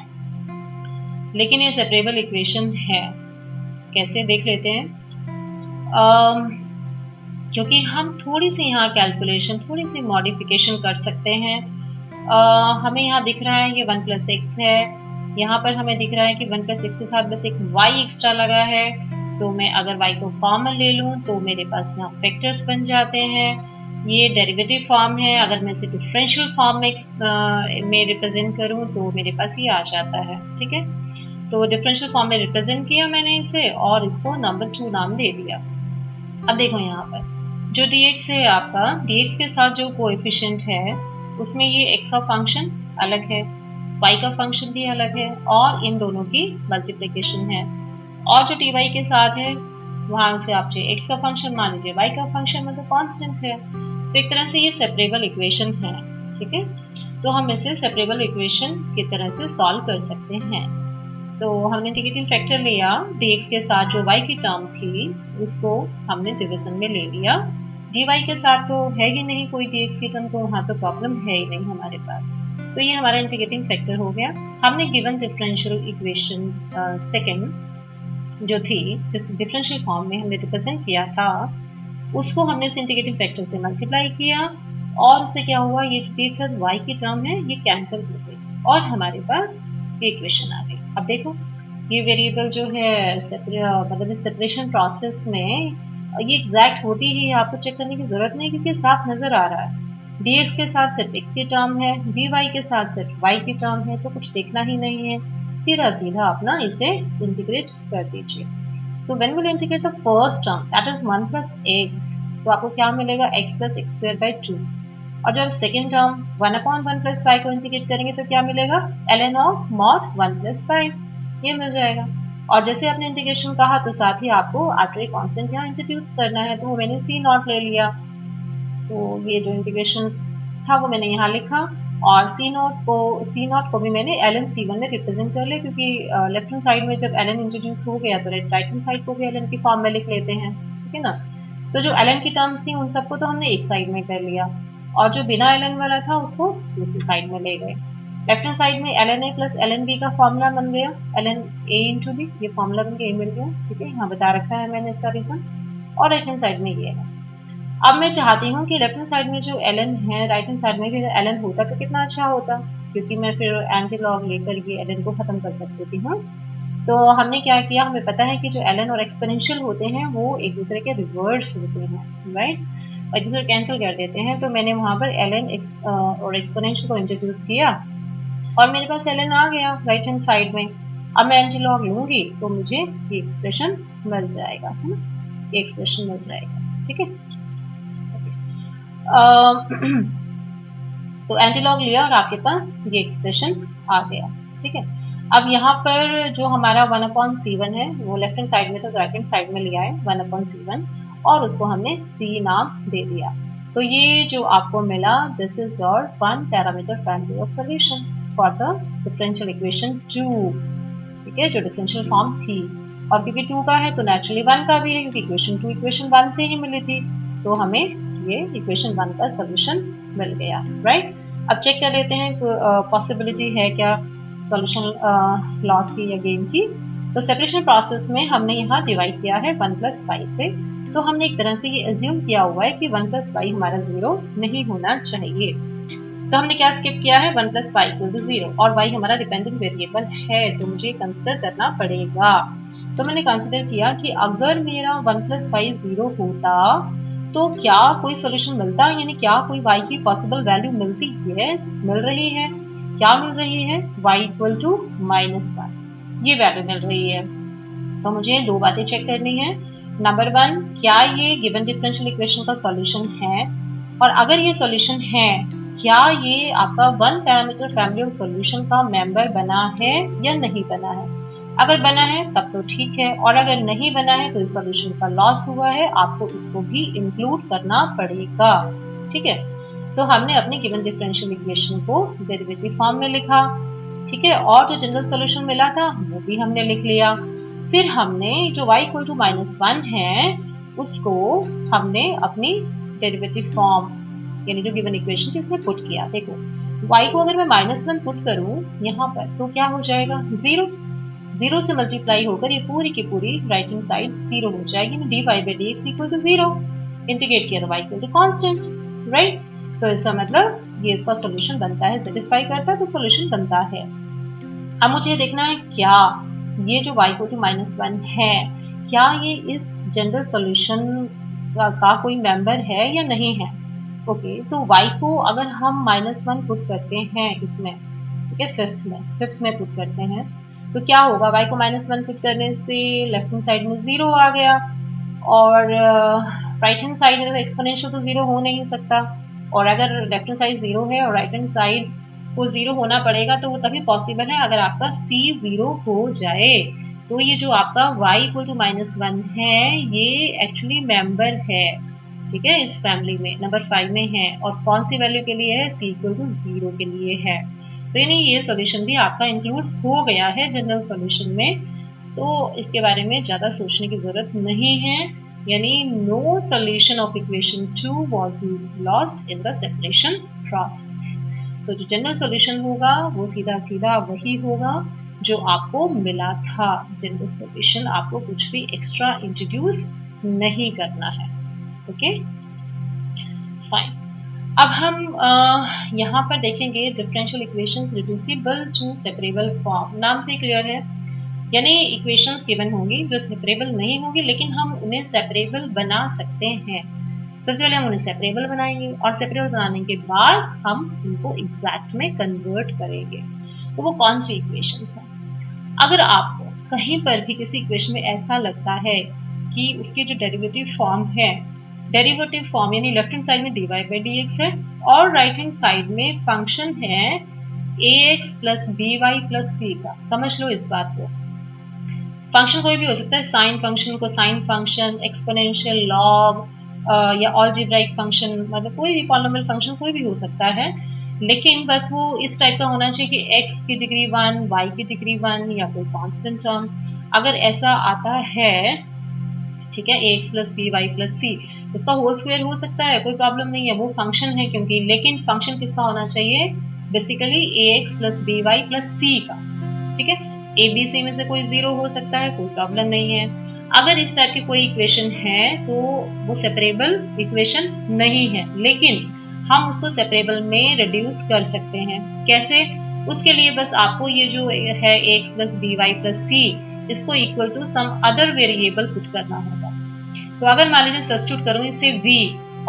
Speaker 1: लेकिन ये सेपरेबल इक्वेशन है। कैसे देख लेते हैं। क्योंकि हम थोड़ी सी यहाँ कैलकुलेशन, थोड़ी सी मॉडिफिकेशन कर सकते हैं। हमें यहाँ दिख रहा है ये 1 + x है, यहाँ पर हमें दिख रहा है कि 1 + x के साथ बस एक y एक्स्ट्रा लगा है। तो मैं अगर y को कॉमन ले लूँ तो मेरे पास यहाँ फैक्टर्स बन जाते हैं। ये डेरिवेटिव फॉर्म है, अगर मैं इसे डिफरेंशियल फॉर्म में रिप्रेजेंट करूँ तो मेरे पास ये आ जाता है। ठीक है, तो डिफरेंशियल फॉर्म में रिप्रेजेंट किया मैंने इसे और इसको नंबर 2 नाम दे दिया। अब देखो यहाँ पर जो dx है आपका, dx के साथ जो कोएफिशिएंट है उसमें ये x का फंक्शन अलग है, y का फंक्शन भी अलग है और इन दोनों की मल्टीप्लिकेशन है। और जो dy के साथ है वहां से आप x का फंक्शन मान लीजिए, y का फंक्शन मतलब कांस्टेंट है। तो एक तरह से ये सेपरेबल इक्वेशन है। ठीक है, तो हम इसे सेपरेबल इक्वेशन की तरह से सॉल्व कर सकते हैं। तो हमने इंटीग्रेटिंग फैक्टर लिया, dx के साथ जो y की टर्म थी उसको हमने डिवीजन में ले लिया। dy के साथ तो है ही नहीं कोई dx की टर्म, तो वहाँ तो प्रॉब्लम है ही नहीं हमारे पास। तो ये हमारा इंटीग्रेटिंग फैक्टर हो गया। हमने गिवन डिफरेंशियल इक्वेशन सेकेंड जो थी, जिस डिफरेंशियल फॉर्म में हमने रिप्रेजेंट किया था, उसको हमने इस इंटीग्रेटिंग फैक्टर से मल्टीप्लाई किया और उससे क्या हुआ, ये d + y की टर्म है ये कैंसिल हो गई और हमारे पास ये इक्वेशन आ गई। अब देखो ये वेरिएबल जो है मतलब इस सेपरेशन प्रोसेस में ये एग्जैक्ट होती ही, आपको चेक करने की जरूरत नहीं क्योंकि साफ नजर आ रहा है। dx के साथ सिर्फ x की टर्म है, dy के साथ सिर्फ y की टर्म है, तो कुछ देखना ही नहीं है, सीधा सीधा अपना इसे इंटीग्रेट कर दीजिए। So when will integrate the first term that is 1 + x, तो आपको क्या मिलेगा x + x²/2। और जब सेकेंड टर्म 1/1 + 5 को इंटीग्रेट करेंगे तो क्या मिलेगा, ln ऑफ mod 1 + 5, ये मिल जाएगा। और जैसे आपने इंटीग्रेशन कहा तो साथ ही आपको आर्बिट्रेरी कांस्टेंट यहाँ इंट्रोड्यूस करना है, तो मैंने c0 ले लिया। तो ये जो इंटीग्रेशन था वो मैंने यहाँ लिखा और c0 को भी मैंने ln c1 में रिप्रेजेंट कर लिया, क्योंकि लेफ्ट हैंड साइड में जब ln इंट्रोड्यूस हो गया तो राइट हैंड साइड को भी ln की फॉर्म में लिख लेते हैं। ठीक है ना, तो जो ln की टर्म्स थी उन सबको तो हमने एक साइड में कर लिया और जो बिना ln वाला था उसको दूसरी साइड में ले गए। लेफ्ट हैंड साइड में ln a + ln b का फॉर्मूला बन गया, ln a × b, ये फॉर्मूला बन के मिल गया। ठीक है, यहाँ बता रखा है मैंने इसका रीजन। और राइट हैंड साइड में ये है। अब मैं चाहती हूँ कि लेफ्ट हैंड साइड में जो ln है, राइट हैंड साइड में भी अगर ln होता तो कितना अच्छा होता, क्योंकि मैं फिर एंटी लॉग लेकर ये ln को खत्म कर सकती हूँ। तो हमने क्या किया, हमें पता है कि जो ln और एक्सपोनेंशियल होते हैं वो एक दूसरे के रिवर्स होते हैं, राइट, और एक दूसरे कैंसिल कर देते हैं। तो मैंने वहाँ पर ln और एक्सपोनेंशियल को इंट्रोड्यूस किया और मेरे पास ln आ गया राइट हैंड साइड में। अब मैं एंटी लॉग लूंगी तो मुझे ये एक्सप्रेशन मिल जाएगा, है ना, ये एक्सप्रेशन मिल जाएगा। ठीक है, तो एंटीलॉग लिया और आपके पास ये एक्सप्रेशन आ गया। ठीक है, अब यहाँ पर जो हमारा 1/c1 है वो लेफ्ट हैंड साइड में था, राइट हैंड साइड में लिया है 1/c1 और उसको हमने c नाम दे दिया। तो ये जो आपको मिला, this is your 1 parameter family of solution for the differential equation 2। ठीक है, जो डिफरेंशियल फॉर्म थी, और क्योंकि 2 का है तो नेचुरली 1 का भी है, क्योंकि इक्वेशन 2 इक्वेशन 1 से ही मिली थी, तो हमें ये इक्वेशन 1 का सॉल्यूशन मिल गया, राइट। अब चेक कर लेते हैं पॉसिबिलिटी है क्या सॉल्यूशन लॉस की या गेन की। तो सेपरेशन प्रोसेस में हमने यहाँ डिवाइड किया है 1 + y से, तो हमने एक तरह से ये एज्यूम किया हुआ है कि 1 + y हमारा 0 नहीं होना चाहिए। तो हमने क्या स्किप किया है, 1 + y = 0 और y हमारा डिपेंडेंट वेरिएबल है, तो मुझे कंसिडर करना पड़ेगा। तो मैंने कंसिडर किया कि अगर मेरा 1 + y 0 होता तो क्या कोई सोल्यूशन मिलता, यानी क्या कोई y की पॉसिबल वैल्यू मिलती है, मिल रही है। क्या मिल रही है, y = -1, ये वैल्यू मिल रही है। तो मुझे दो बातें चेक करनी है। नंबर 1, क्या ये गिवन डिफरेंशियल इक्वेशन का सॉल्यूशन है, और अगर ये सॉल्यूशन है, क्या ये आपका 1 पैरामीटर फैमिली ऑफ सॉल्यूशन का मेंबर बना है या नहीं बना है। अगर बना है तब तो ठीक है, और अगर नहीं बना है तो इस सॉल्यूशन का लॉस हुआ है, आपको इसको भी इंक्लूड करना पड़ेगा। ठीक है, तो हमने अपनी गिवन डिफरेंशियल इक्वेशन को डेरिवेटिव फॉर्म में लिखा। ठीक है, और जो जनरल सॉल्यूशन मिला था वो भी हमने लिख लिया। फिर हमने जो y इक्वल टू -1 है उसको हमने अपनी डेरिवेटिव फॉर्म यानी जो गिवन इक्वेशन थी उसमें पुट किया। देखो y को अगर मैं -1 पुट करूं यहाँ पर तो क्या हो जाएगा, 0। 0 से मल्टीप्लाई होकर ये पूरी की पूरी राइट हैंड साइड 0 हो जाएगी। dy by dx equal to 0। Integrate किया तो y equal to constant, right. तो इसका मतलब ये इसका सॉल्यूशन बनता है, सेटिस्फाई करता है तो सॉल्यूशन बनता है। अब मुझे देखना है क्या ये जो y इक्वल टू -1 है क्या ये इस जनरल सॉल्यूशन का कोई मेंबर है या नहीं है। ओके, तो y को अगर हम -1 पुट करते हैं इसमें, ठीक है, फिफ्थ में पुट करते हैं तो क्या होगा, y को -1 पुट करने से लेफ्ट हैंड साइड में 0 आ गया और राइट हैंड साइड में एक्सपोनेंशियल तो 0 हो नहीं सकता, और अगर लेफ्ट हैंड साइड 0 है और राइट हैंड साइड को 0 होना पड़ेगा तो वो तभी पॉसिबल है अगर आपका c 0 हो जाए। तो ये जो आपका y इक्वल टू -1 है ये एक्चुअली मेंबर है, ठीक है, इस फैमिली में नंबर 5 में है, और कौन सी वैल्यू के लिए है, c इक्वल टू 0 के लिए है। तो यानी ये सॉल्यूशन भी आपका इंक्लूड हो गया है जनरल सॉल्यूशन में, तो इसके बारे में ज़्यादा सोचने की ज़रूरत नहीं है। यानी no solution of equation 2 was lost in the separation process. तो जो जनरल सॉल्यूशन होगा वो सीधा सीधा वही होगा जो आपको मिला था। जनरल सॉल्यूशन आपको कुछ भी एक्स्ट्रा इंट्रोड्यूस नहीं करना है। Okay, fine. अब हम यहाँ पर देखेंगे differential equations reducible to separable form. नाम से क्लियर है, यानी इक्वेशंस गिवन होंगी जो सेपरेबल नहीं होंगी लेकिन हम उन्हें सेपरेबल बना सकते हैं। सबसे पहले हम उन्हें सेपरेबल बनाएंगे और सेपरेबल बनाने के बाद हम उनको एग्जैक्ट में कन्वर्ट करेंगे। तो वो कौन सी इक्वेशंस हैं? अगर आपको कहीं पर भी किसी इक्वेशन में ऐसा लगता है कि उसकी जो डेरिवेटिव फॉर्म है, डेरिवेटिव फॉर्म यानी लेफ्ट हैंड साइड में dy by dx है और राइट हैंड साइड में फंक्शन है ax plus by plus c का, समझ लो इस बात को। फंक्शन कोई भी हो सकता है, sine function, cosine function, exponential, log या अलजेब्राइक फंक्शन, मतलब कोई भी पॉलिनोमियल फंक्शन कोई भी हो सकता है, लेकिन बस वो इस टाइप का होना चाहिए कि x की डिग्री 1, y की डिग्री 1 या कोई कांस्टेंट टर्म। अगर ऐसा आता है, ठीक है, ax plus B Y plus C, इसका होल स्क्वायर हो सकता है, कोई प्रॉब्लम नहीं है, वो फंक्शन है क्योंकि, लेकिन फंक्शन किसका होना चाहिए, basically ax plus B Y plus C का, ठीक है। ए बी सी में से कोई 0 हो सकता है, कोई प्रॉब्लम नहीं है। अगर इस टाइप की कोई इक्वेशन है तो वो सेपरेबल इक्वेशन नहीं है, लेकिन हम उसको सेपरेबल में रिड्यूस कर सकते हैं। कैसे? उसके लिए बस आपको ये जो है ax plus B Y plus C, इसको equal to some other variable put करना होगा। तो अगर मान लीजिए सब्स्टिट्यूट करूं इसे v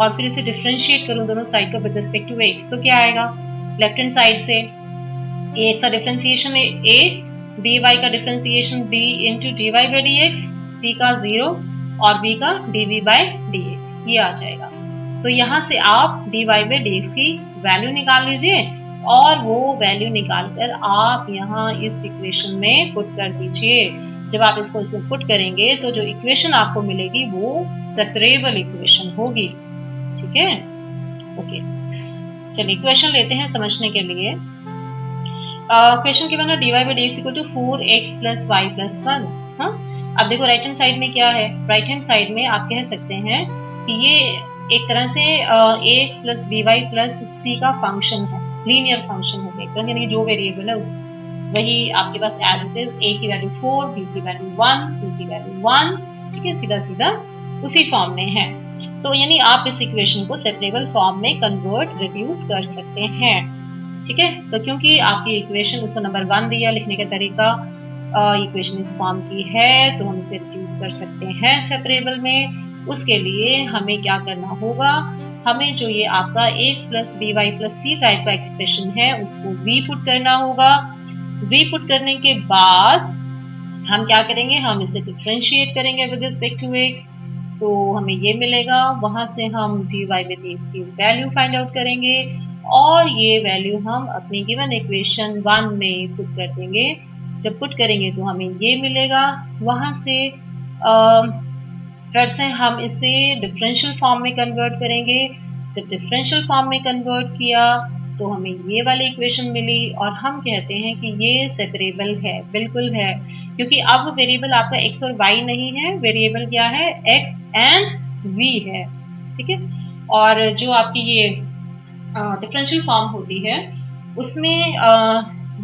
Speaker 1: और फिर इसे डिफरेंशिएट करूं दोनों साइड को विद रिस्पेक्ट टू x, तो क्या आएगा, लेफ्ट हैंड साइड से ax का डिफरेंशिएशन a, dy का differentiation b into dy by dx, c का 0 और b का dv बाई dx, ये आ जाएगा। तो यहाँ से आप dy बाई dx की वैल्यू निकाल लीजिए और वो वैल्यू निकालकर आप यहाँ इस इक्वेशन में पुट कर दीजिए। जब आप इसको इसमें पुट करेंगे तो जो इक्वेशन आपको मिलेगी वो सेपरेबल इक्वेशन होगी, ठीक है। ओके, चलिए इक्वेशन लेते हैं समझने के लिए। क्वेश्चन गिवन है dy by dx equal to 4x plus y plus 1। हाँ, अब देखो राइट हैंड साइड में क्या है, राइट हैंड साइड में आप कह सकते हैं कि ये एक तरह से ax plus by plus c का फंक्शन है, लीनियर फंक्शन है, एक तरह यानी जो वेरिएबल है वही आपके पास एज इट इज, a की वैल्यू 4, b की वैल्यू 1, c की वैल्यू 1, ठीक है, सीधा सीधा उसी फॉर्म में है। तो यानी आप इस इक्वेशन को सेपरेबल फॉर्म में कन्वर्ट, रिड्यूस कर सकते हैं, ठीक है। तो क्योंकि आपकी इक्वेशन उसको नंबर 1 दिया, लिखने का तरीका इक्वेशन इस फॉर्म की है तो हम इसे रिड्यूस कर सकते हैं सेपरेबल में। उसके लिए हमें क्या करना होगा, हमें जो ये आपका x plus B Y plus c type का एक्सप्रेशन है उसको v पुट करना होगा। v पुट करने के बाद हम क्या करेंगे, हम इसे डिफरेंशिएट करेंगे विद रिस्पेक्ट टू x, तो हमें ये मिलेगा, वहां से हम dy बाई dx की वैल्यू फाइंड आउट करेंगे और ये वैल्यू हम अपनी गिवन इक्वेशन 1 में पुट कर देंगे। जब पुट करेंगे तो हमें ये मिलेगा, वहां से फिर से हम इसे डिफरेंशियल फॉर्म में कन्वर्ट करेंगे। जब डिफरेंशियल फॉर्म में कन्वर्ट किया तो हमें ये वाली इक्वेशन मिली और हम कहते हैं कि ये सेपरेबल है, बिल्कुल है, क्योंकि अब वेरिएबल आपका x और y नहीं है, वेरिएबल क्या है, x एंड v है, ठीक है। और जो आपकी ये डिफरेंशियल फॉर्म होती है उसमें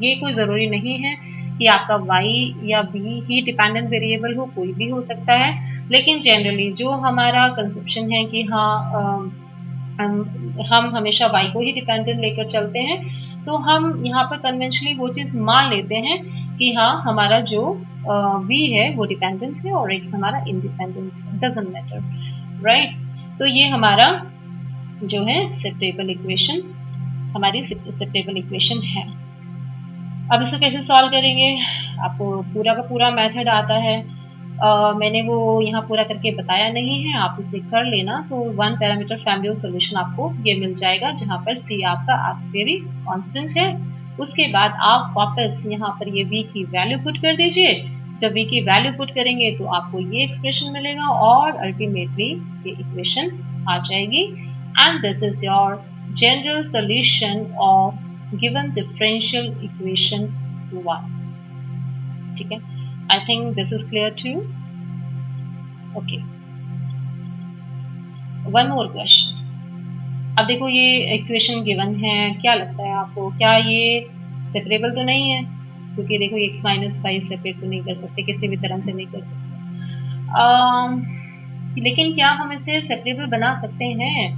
Speaker 1: ये कोई ज़रूरी नहीं है कि आपका y या b ही डिपेंडेंट वेरिएबल हो, कोई भी हो सकता है, लेकिन जनरली जो हमारा कंसेप्शन है कि हाँ हम हमेशा y को ही डिपेंडेंट लेकर चलते हैं, तो हम यहाँ पर कन्वेंशनली वो चीज़ मान लेते हैं कि हाँ हमारा जो v है वो डिपेंडेंट है और x हमारा इंडिपेंडेंट है, डजंट मैटर, राइट। तो ये हमारा जो है सेपरेबल इक्वेशन, हमारी सेपरेबल इक्वेशन है। अब इसको कैसे सॉल्व करेंगे, आपको पूरा का पूरा मेथड आता है, मैंने वो यहाँ पूरा करके बताया नहीं है, आप उसे कर लेना, तो one parameter family of solution आपको ये मिल जाएगा, जहाँ पर c आपका आर्बिट्रेरी कांस्टेंट है। उसके बाद आप वापस यहाँ पर ये v की वैल्यू पुट कर दीजिए, जब v की वैल्यू पुट करेंगे तो आपको ये एक्सप्रेशन मिलेगा और अल्टीमेटली ये इक्वेशन आ जाएगी, and this is your general solution of given differential equation 1, ठीक है। I think this is clear to you. Okay. One more question. अब देखो ये इक्वेशन गिवन है, क्या लगता है आपको, क्या ये सेपरेबल तो नहीं है, क्योंकि देखो x माइनस वाई सेपरेट तो नहीं कर सकते, किसी भी तरह से नहीं कर सकते, लेकिन क्या हम इसे सेपरेबल बना सकते हैं,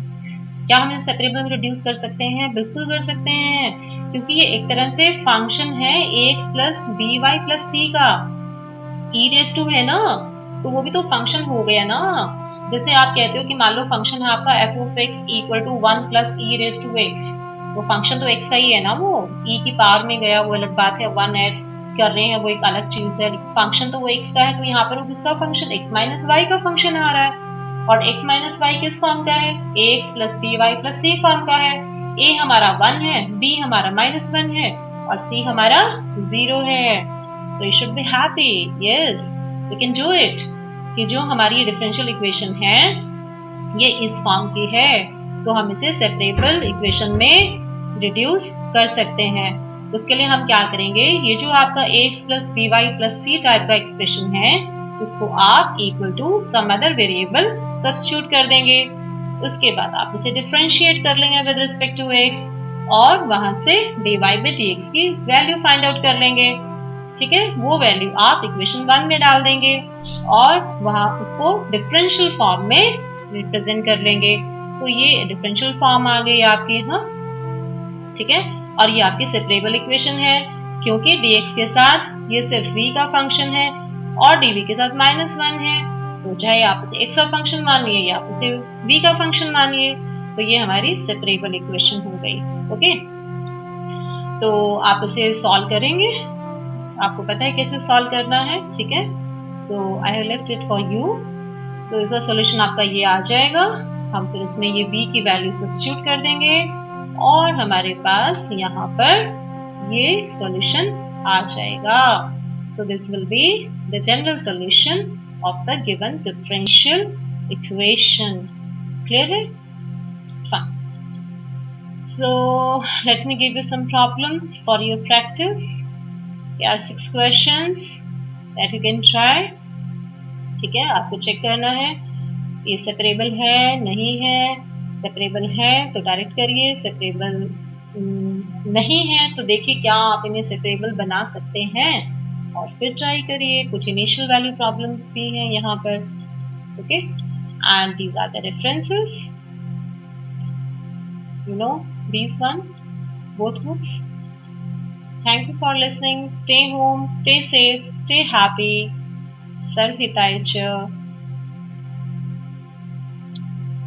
Speaker 1: क्या हम इसे सेपरेबल में रिड्यूस कर सकते हैं, बिल्कुल कर सकते हैं, क्योंकि ये एक तरह से फंक्शन है ax plus B Y plus C का, ई रेस टू है ना, तो वो भी तो फंक्शन हो गया ना। जैसे आप कहते हो कि मान लो फंक्शन है आपका f of x equal to 1 plus e raise to x, वो फंक्शन तो एक्स का ही है ना, वो ई की पावर में गया वो अलग बात है, 1 ऐड कर रहे हैं वो एक अलग चीज है, फंक्शन तो वो एक्स का है, तो यहाँ पर वो किसका फंक्शन, एक्स माइनस वाई का फंक्शन आ रहा है, और एक्स माइनस वाई किस फॉर्म का है, A X plus B Y plus C form का है, ए हमारा 1 है, बी हमारा -1 है और सी हमारा 0 है। So you should be happy. Yes, we can do it. कि जो हमारी डिफरेंशियल इक्वेशन है ये इस फॉर्म की है, तो हम इसे सेपरेबल इक्वेशन में रिड्यूस कर सकते हैं। उसके लिए हम क्या करेंगे, ये जो आपका ax plus B Y plus c type का एक्सप्रेशन है उसको आप equal to some other variable substitute कर देंगे, उसके बाद आप इसे डिफरेंशिएट कर लेंगे विद रिस्पेक्ट टू x और वहां से dy बाई dx की वैल्यू फाइंड आउट कर लेंगे, ठीक है। वो वैल्यू आप इक्वेशन 1 में डाल देंगे और वहां उसको डिफरेंशियल फॉर्म में रिप्रेजेंट कर लेंगे, तो ये डिफरेंशियल फॉर्म आ गई आपकी, हाँ ठीक है। और ये आपकी सेपरेबल इक्वेशन है, क्योंकि dx के साथ ये सिर्फ v का फंक्शन है और dv के साथ -1 है, तो चाहे आप उसे x का फंक्शन मानिए या आप उसे v का फंक्शन मानिए, तो ये हमारी सेपरेबल इक्वेशन हो गई। ओके, तो आप इसे सॉल्व करेंगे, आपको पता है कैसे सॉल्व करना है, ठीक है। So I have left it for you, तो इसका सॉल्यूशन आपका ये आ जाएगा, हम फिर इसमें ये v की वैल्यू सब्स्टिट्यूट कर देंगे और हमारे पास यहाँ पर ये सॉल्यूशन आ जाएगा। So this will be the general solution of the given differential equation. Clear है? Fine. So let me give you some problems for your practice. There are 6 questions that you can try. ठीक है, आपको चेक करना है ये सेपरेबल है नहीं है, सेपरेबल है तो डायरेक्ट करिए, सेपरेबल नहीं है तो देखिए क्या आप इन्हें सेपरेबल बना सकते हैं और फिर ट्राई करिए। कुछ इनिशियल वैल्यू प्रॉब्लम्स भी हैं यहाँ पर, okay, and these are the references, you know, these one, both books. Thank you for listening. Stay home, stay safe, stay happy. Sarvhitaicha.